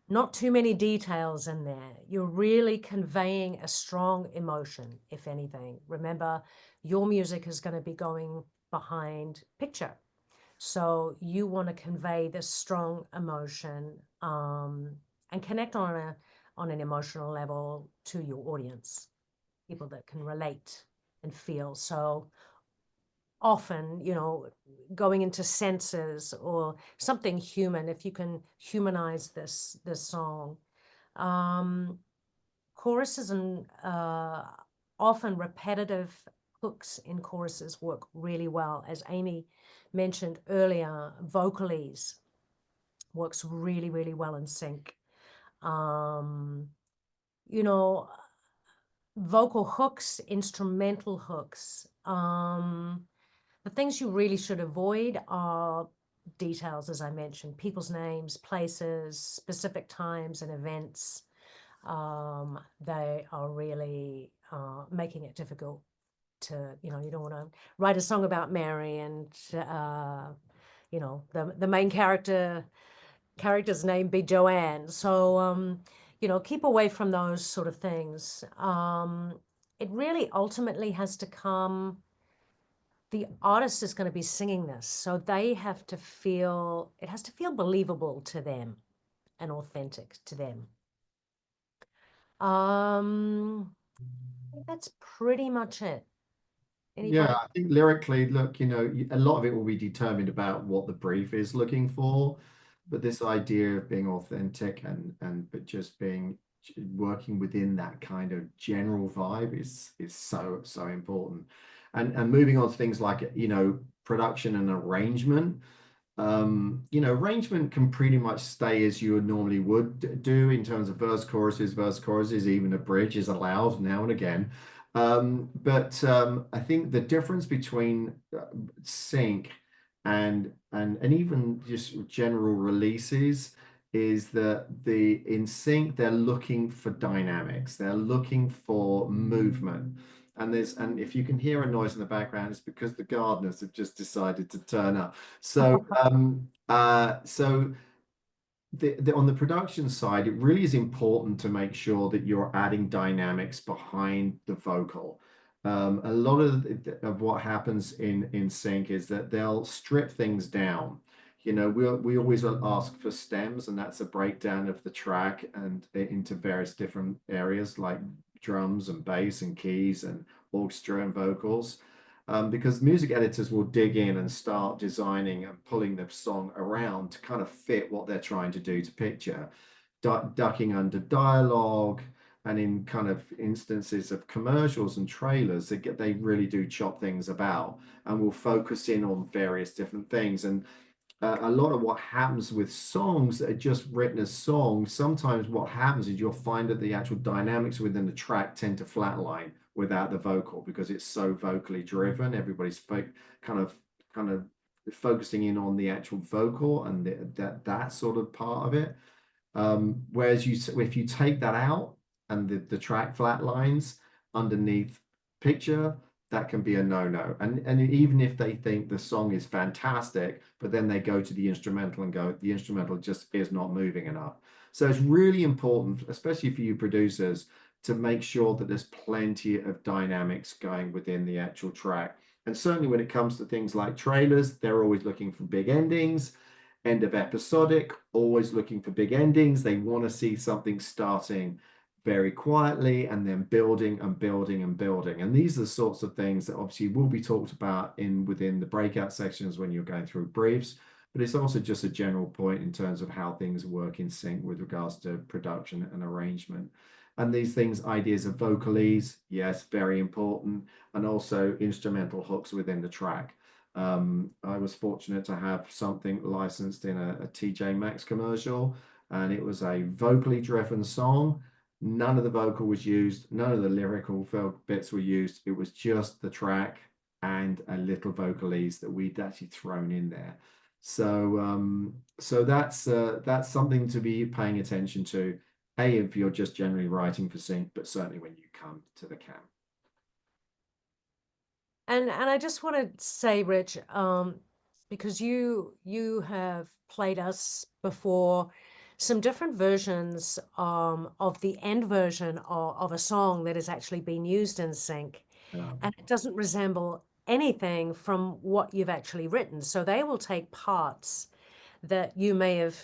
not too many details in there. You're really conveying a strong emotion, if anything. Remember, your music is going to be going behind picture. So you want to convey this strong emotion, and connect on an emotional level to your audience, people that can relate and feel. So often, you know, going into senses or something human, if you can humanize this song. Choruses and often repetitive hooks in choruses work really well. As Amy mentioned earlier, vocalies works really, really well in Sync. You know, vocal hooks, instrumental hooks. The things you really should avoid are details, as I mentioned, people's names, places, specific times and events. They are really making it difficult to, you know, you don't want to write a song about Mary and, you know, the main character's name be Joanne. So, you know, keep away from those sort of things. It really ultimately has to come, the artist is going to be singing this, so they have to feel, it has to feel believable to them and authentic to them. I think that's pretty much it. Anybody?
Yeah, I think lyrically, look, you know, a lot of it will be determined about what the brief is looking for, but this idea of being authentic but just working within that kind of general vibe is so important. And moving on to things like, you know, production and arrangement. You know, arrangement can pretty much stay as you normally would do in terms of verse choruses, even a bridge is allowed now and again. But I think the difference between sync and even just general releases is that in sync they're looking for dynamics, they're looking for movement. And if you can hear a noise in the background, it's because the gardeners have just decided to turn up. So on the production side, it really is important to make sure that you're adding dynamics behind the vocal. A lot of what happens in sync is that they'll strip things down. You know, we always ask for stems, and that's a breakdown of the track and into various different areas like drums and bass and keys and orchestra and vocals. Because music editors will dig in and start designing and pulling the song around to kind of fit what they're trying to do to picture, ducking under dialogue, and in kind of instances of commercials and trailers, they really do chop things about and will focus in on various different things. And a lot of what happens with songs that are just written as songs, sometimes what happens is you'll find that the actual dynamics within the track tend to flatline without the vocal because it's so vocally driven. Everybody's kind of focusing in on the actual vocal and that sort of part of it. Whereas if you take that out and the track flatlines underneath picture, that can be a no-no. And even if they think the song is fantastic, but then they go to the instrumental and go, the instrumental just is not moving enough. So it's really important, especially for you producers, to make sure that there's plenty of dynamics going within the actual track. And certainly when it comes to things like trailers, they're always looking for big endings. End of episodic, always looking for big endings. They want to see something starting very quietly and then building and building and building. And these are the sorts of things that obviously will be talked about within the breakout sections when you're going through briefs, but it's also just a general point in terms of how things work in sync with regards to production and arrangement. And these things, ideas of vocalese, yes, very important, and also instrumental hooks within the track. I was fortunate to have something licensed in a TJ Maxx commercial, and it was a vocally driven song. None of the vocal was used, none of the lyrical bits were used. It was just the track and a little vocalese that we'd actually thrown in there. So that's something to be paying attention to. If you're just generally writing for sync, but certainly when you come to the camp.
And I just want to say, Rich, because you have played us before some different versions of the end version of a song that has actually been used in sync, and it doesn't resemble anything from what you've actually written. So they will take parts that you may have,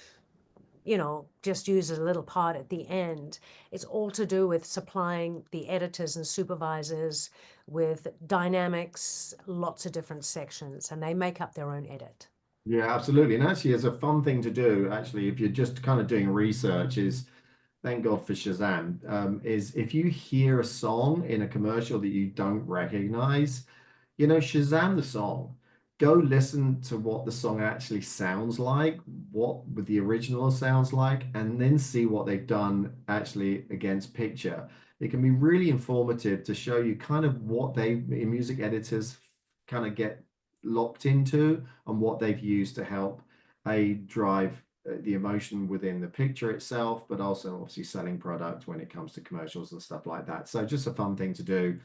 you know, just use as a little part at the end. It's all to do with supplying the editors and supervisors with dynamics, lots of different sections, and they make up their own edit.
Yeah, absolutely. And actually, it's a fun thing to do, actually, if you're just kind of doing research, is thank God for Shazam, is if you hear a song in a commercial that you don't recognize, you know, Shazam the song. Go listen to what the song actually sounds like, what the original sounds like, and then see what they've done actually against picture. It can be really informative to show you kind of what music editors kind of get locked into and what they've used to help drive the emotion within the picture itself, but also obviously selling product when it comes to commercials and stuff like that. So just a fun thing to do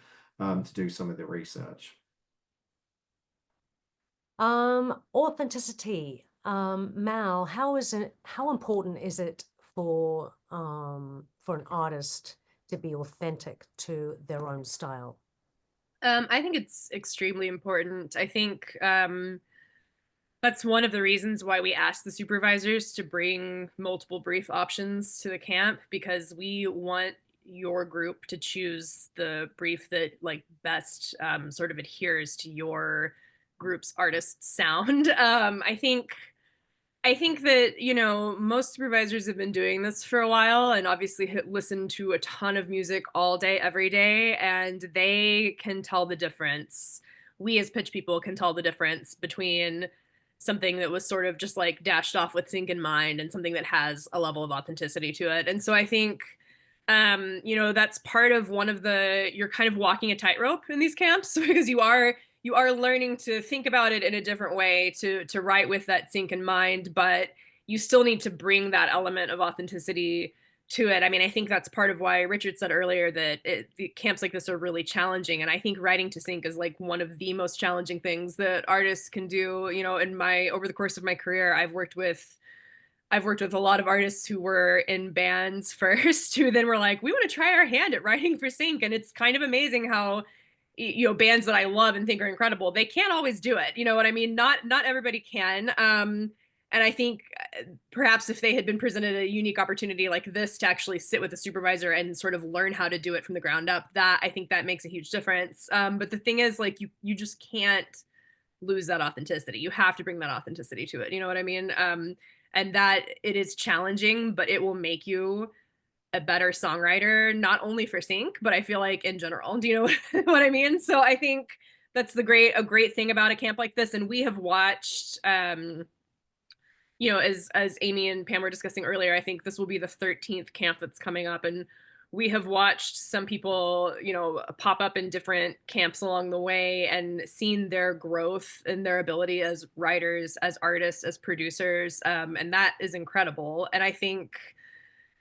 some of the research.
Authenticity. Mal, how important is it for an artist to be authentic to their own style?
I think it's extremely important. I think that's one of the reasons why we ask the supervisors to bring multiple brief options to the camp, because we want your group to choose the brief that like best sort of adheres to your group's artist sound. I think that, you know, most supervisors have been doing this for a while and obviously listened to a ton of music all day, every day, and they can tell the difference. We as pitch people can tell the difference between something that was sort of just like dashed off with sync in mind and something that has a level of authenticity to it. And so I think, you know, that's part of one of the, you're kind of walking a tightrope in these camps because you are learning to think about it in a different way, to write with that sync in mind, but you still need to bring that element of authenticity to it. I mean, I think that's part of why Richard said earlier that the camps like this are really challenging. And I think writing to sync is like one of the most challenging things that artists can do. You know, over the course of my career, I've worked with a lot of artists who were in bands first, who then were like, we want to try our hand at writing for sync. And it's kind of amazing how, you know, bands that I love and think are incredible, they can't always do it. You know what I mean? Not everybody can. And I think perhaps if they had been presented a unique opportunity like this to actually sit with a supervisor and sort of learn how to do it from the ground up, that I think that makes a huge difference. But the thing is, like, you just can't lose that authenticity. You have to bring that authenticity to it. You know what I mean? And that it is challenging, but it will make you a better songwriter, not only for sync, but I feel like in general. Do you know what I mean? So I think that's a great thing about a camp like this. And we have watched, you know, as Amy and Pam were discussing earlier, I think this will be the 13th camp that's coming up. And we have watched some people, you know, pop up in different camps along the way and seen their growth and their ability as writers, as artists, as producers. And that is incredible. And I think,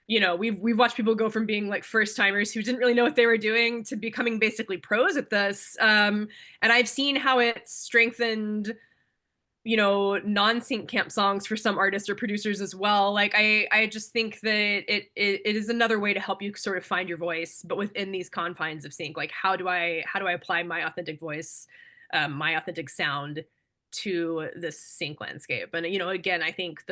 you know, we've watched people go from being like first timers who didn't really know what they were doing to becoming basically pros at this. And I've seen how it strengthened, you know, non-sync camp songs for some artists or producers as well. Like I just think that it is another way to help you sort of find your voice, but within these confines of sync. Like how do I apply my authentic voice, my authentic sound to this sync landscape? And you know, again, I think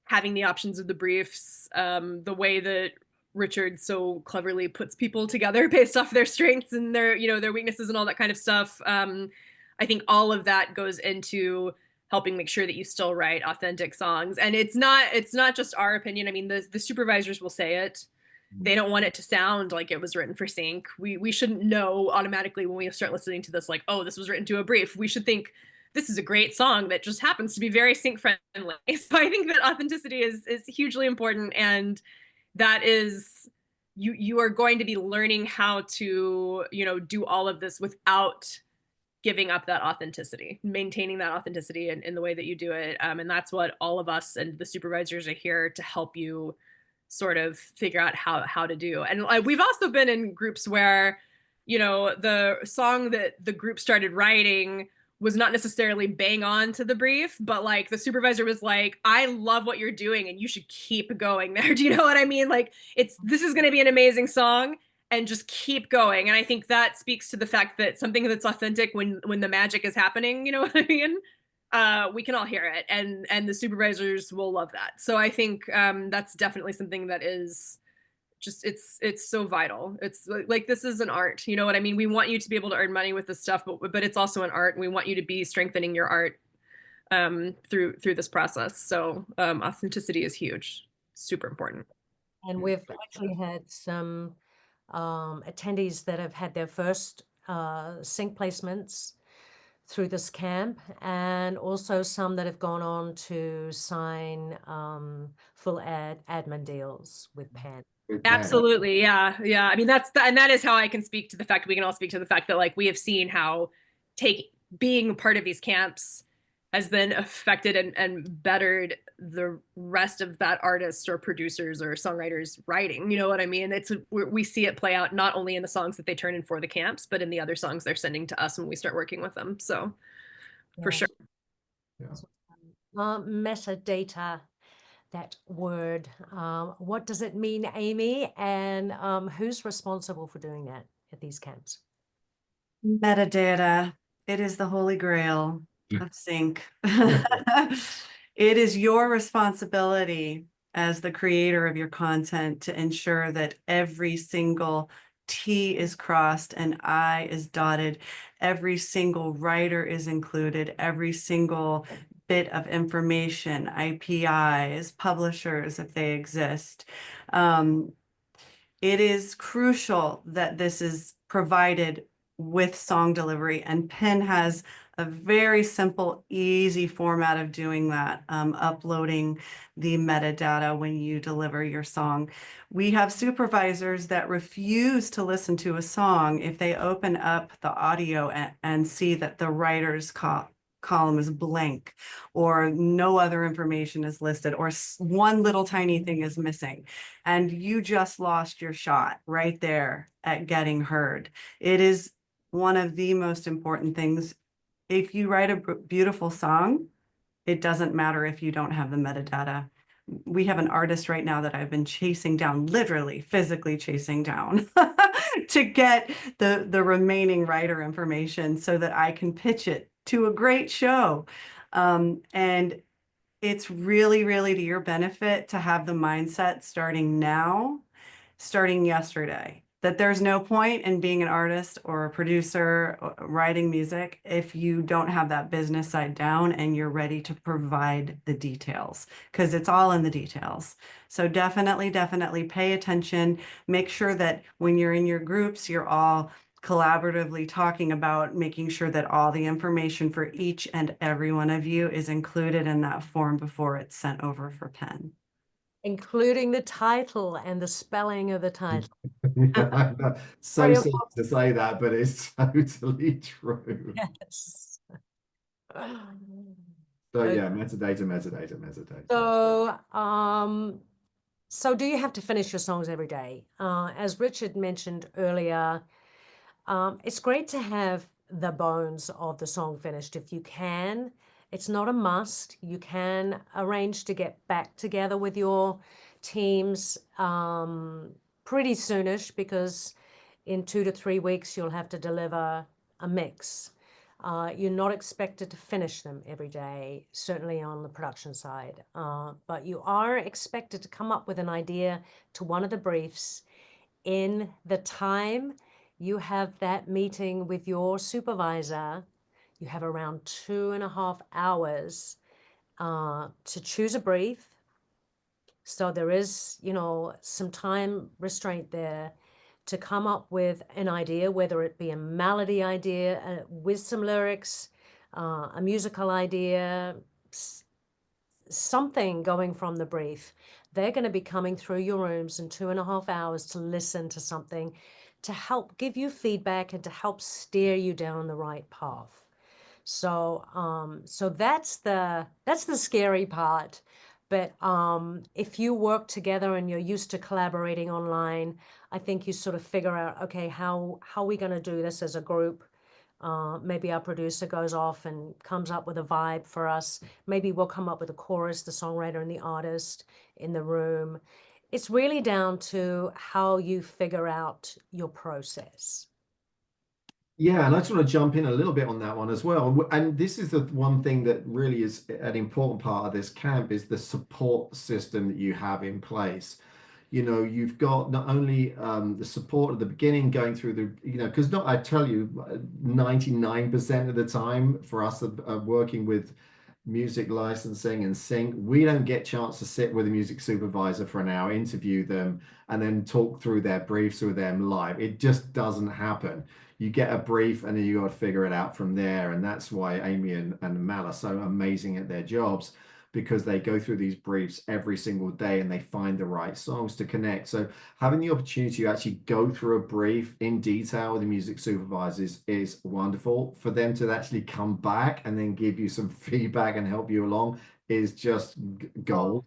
having the options of the briefs, the way that Richard so cleverly puts people together based off their strengths and their, you know, their weaknesses and all that kind of stuff. I think all of that goes into helping make sure that you still write authentic songs. And it's not just our opinion. I mean, the supervisors will say it. They don't want it to sound like it was written for sync. We shouldn't know automatically when we start listening to this, like, oh, this was written to a brief. We should think this is a great song that just happens to be very sync friendly. So I think that authenticity is hugely important. And that is, you are going to be learning how to, you know, do all of this without giving up that authenticity, maintaining that authenticity in the way that you do it. And that's what all of us and the supervisors are here to help you sort of figure out how to do. And we've also been in groups where, you know, the song that the group started writing was not necessarily bang on to the brief, but like the supervisor was like, I love what you're doing and you should keep going there. Do you know what I mean? Like this is going to be an amazing song, and just keep going. And I think that speaks to the fact that something that's authentic when the magic is happening, you know what I mean? We can all hear it, and the supervisors will love that. So I think that's definitely something that is just, it's so vital. It's like this is an art, you know what I mean? We want you to be able to earn money with this stuff, but it's also an art, and we want you to be strengthening your art through this process. So authenticity is huge, super important.
And we've actually had some attendees that have had their first sync placements through this camp, and also some that have gone on to sign full admin deals with PEN.
Absolutely. Yeah. I mean, and that is how I can speak to the fact, we can all speak to the fact that like we have seen how being part of these camps has then affected and bettered the rest of that artist or producers or songwriters writing. You know what I mean? We see it play out not only in the songs that they turn in for the camps, but in the other songs they're sending to us when we start working with them. So for sure.
Yeah.
Metadata, that word, what does it mean, Amy? And who's responsible for doing that at these camps?
Metadata. It is the holy grail of sync. It is your responsibility as the creator of your content to ensure that every single T is crossed and I is dotted. Every single writer is included. Every single bit of information, IPIs, publishers, if they exist. It is crucial that this is provided with song delivery, and PEN has a very simple, easy format of doing that, uploading the metadata when you deliver your song. We have supervisors that refuse to listen to a song if they open up the audio and see that the writer's column is blank or no other information is listed or one little tiny thing is missing, and you just lost your shot right there at getting heard. It is one of the most important things. If you write a beautiful song, it doesn't matter if you don't have the metadata. We have an artist right now that I've been chasing down, literally physically chasing down to get the remaining writer information so that I can pitch it to a great show. And it's really, really to your benefit to have the mindset starting now, starting yesterday, that there's no point in being an artist or a producer or writing music if you don't have that business side down and you're ready to provide the details, because it's all in the details. So definitely, definitely pay attention. Make sure that when you're in your groups, you're all collaboratively talking about making sure that all the information for each and every one of you is included in that form before it's sent over for pen.
Including the title and the spelling of the title.
Yeah, I know. So
Very
silly to say that, but it's totally true.
Yes.
So
Okay.
yeah, metadata.
So do you have to finish your songs every day? As Richard mentioned earlier, it's great to have the bones of the song finished if you can. It's not a must. You can arrange to get back together with your teams pretty soonish, because in 2 to 3 weeks you'll have to deliver a mix. You're not expected to finish them every day, certainly on the production side, but you are expected to come up with an idea to one of the briefs in the time you have that meeting with your supervisor. You have around 2.5 hours to choose a brief. So there is, some time restraint there to come up with an idea, whether it be a melody idea with some lyrics, a musical idea, something going from the brief. They're going to be coming through your rooms in 2.5 hours to listen to something, to help give you feedback and to help steer you down the right path. So that's the scary part. But if you work together and you're used to collaborating online, I think you sort of figure out, okay, how are we going to do this as a group? Maybe our producer goes off and comes up with a vibe for us. Maybe we'll come up with a chorus, the songwriter and the artist in the room. It's really down to how you figure out your process.
Yeah, and I just want to jump in a little bit on that one as well. And this is the one thing that really is an important part of this camp, is the support system that you have in place. You've got not only the support at the beginning going through because I tell you, 99% of the time for us working with music licensing and sync, we don't get a chance to sit with a music supervisor for an hour, interview them, and then talk through their briefs with them live. It just doesn't happen. You get a brief and then you got to figure it out from there. And that's why Amy and Mal are so amazing at their jobs, because they go through these briefs every single day and they find the right songs to connect. So having the opportunity to actually go through a brief in detail with the music supervisors is wonderful. For them to actually come back and then give you some feedback and help you along is just gold.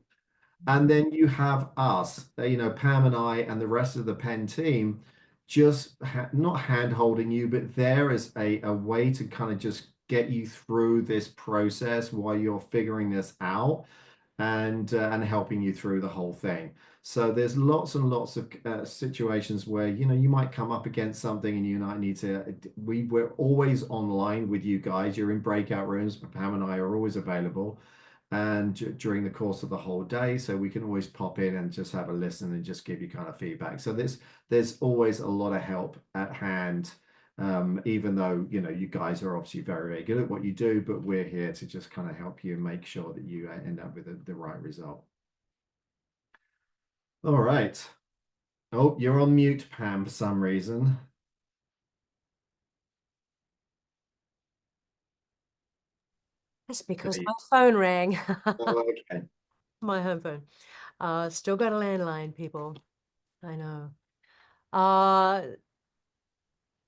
And then you have us, Pam and I and the rest of the PEN team, just not hand holding you, but there is a way to kind of just get you through this process while you're figuring this out, and helping you through the whole thing. So there's lots and lots of situations where you might come up against something and you might need to. We're always online with you guys. You're in breakout rooms, but Pam and I are always available, and during the course of the whole day, so we can always pop in and just have a listen and just give you kind of feedback. So there's always a lot of help at hand, even though you guys are obviously very, very good at what you do, but we're here to just kind of help you make sure that you end up with the right result. All right. Oh, you're on mute, Pam, for some reason.
That's because
Okay.
my phone rang.
Oh, okay.
My home phone. Still got a landline, people. I know.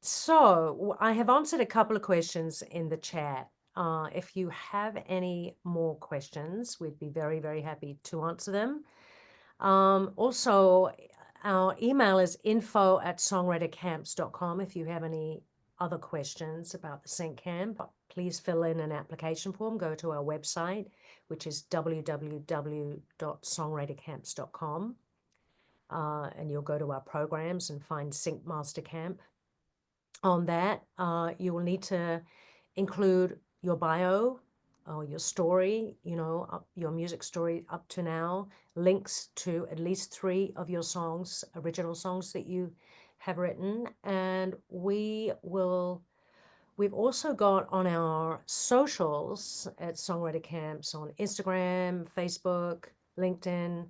So I have answered a couple of questions in the chat. If you have any more questions, we'd be very, very happy to answer them. Also, our email is info@songwritercamps.com. If you have any other questions about the Sync Camp, please fill in an application form. Go to our website, which is www.songwritercamps.com. And you'll go to our programs and find Sync MasterCamp. On that, you will need to include your bio or your story, your music story up to now, links to at least 3 of your songs, original songs that you have written. And we've also got on our socials at Songwriter Camps on Instagram, Facebook, LinkedIn,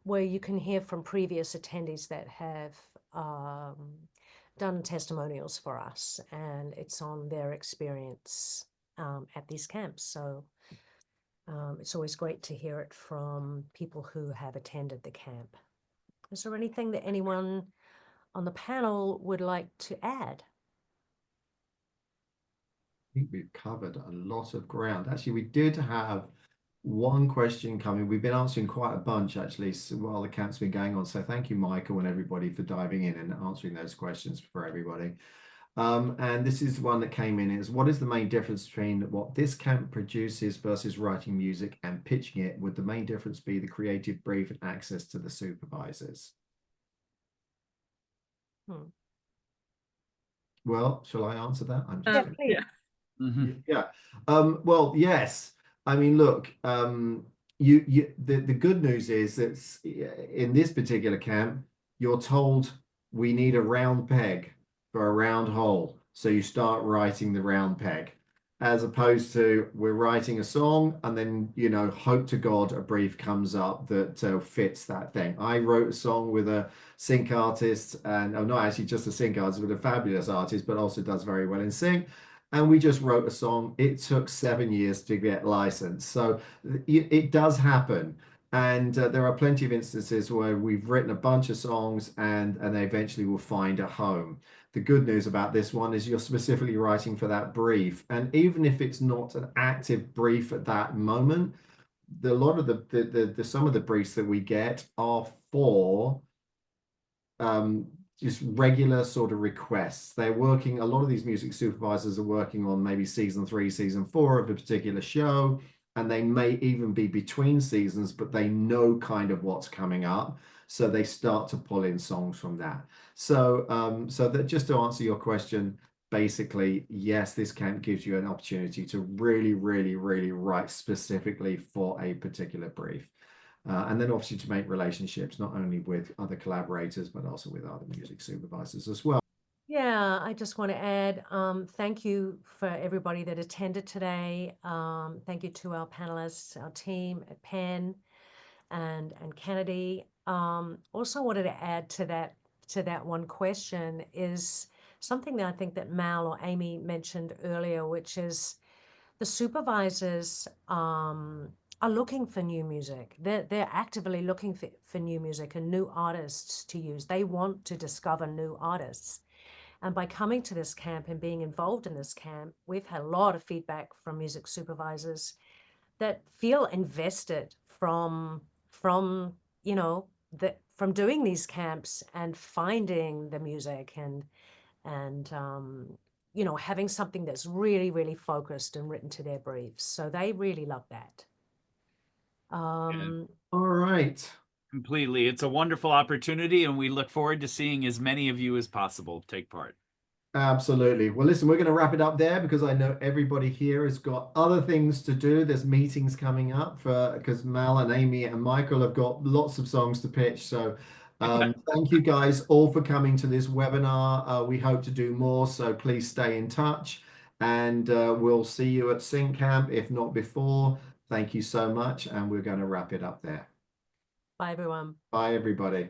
where you can hear from previous attendees that have done testimonials for us, and it's on their experience at these camps. So it's always great to hear it from people who have attended the camp. Is there anything that anyone on the panel would like to add?
I think we've covered a lot of ground. Actually, we did have one question coming. We've been answering quite a bunch actually while the camp's been going on. So thank you, Michael, and everybody for diving in and answering those questions for everybody. And this is one that came in is, what is the main difference between what this camp produces versus writing music and pitching it? Would the main difference be the creative brief and access to the supervisors? Well, shall I answer that? I'm just gonna...
please.
Yeah.
Yeah. Well, yes. I mean, look, the good news is that in this particular camp, you're told we need a round peg for a round hole. So you start writing the round peg, as opposed to we're writing a song and then, hope to God a brief comes up that fits that thing. I wrote a song with a sync artist, and I'm not actually just a sync artist, but a fabulous artist, but also does very well in sync. And we just wrote a song. It took 7 years to get licensed. So it does happen. And there are plenty of instances where we've written a bunch of songs and they eventually will find a home. The good news about this one is you're specifically writing for that brief. And even if it's not an active brief at that moment, a lot of some of the briefs that we get are for just regular sort of requests. They're working, a lot of these music supervisors are working on maybe season 3, season 4 of a particular show, and they may even be between seasons, but they know kind of what's coming up. So they start to pull in songs from that. So, so that just to answer your question, basically, yes, this camp gives you an opportunity to really, really, really write specifically for a particular brief. And then obviously to make relationships, not only with other collaborators, but also with other music supervisors as well.
Yeah, I just want to add, thank you for everybody that attended today. Thank you to our panelists, our team at PEN and Kennedy. Also wanted to add to that one question is something that I think that Mal or Amy mentioned earlier, which is the supervisors are looking for new music. They're actively looking for new music and new artists to use. They want to discover new artists. And by coming to this camp and being involved in this camp, we've had a lot of feedback from music supervisors that feel invested from doing these camps and finding the music and having something that's really, really focused and written to their briefs. So they really love that.
All right.
Completely. It's a wonderful opportunity, and we look forward to seeing as many of you as possible take part.
Absolutely. Well, listen, we're going to wrap it up there because I know everybody here has got other things to do. There's meetings coming up because Mal and Amy and Michael have got lots of songs to pitch. So thank you guys all for coming to this webinar. We hope to do more, so please stay in touch, and we'll see you at Sync Camp, if not before. Thank you so much, and we're going to wrap it up there.
Bye, everyone.
Bye, everybody.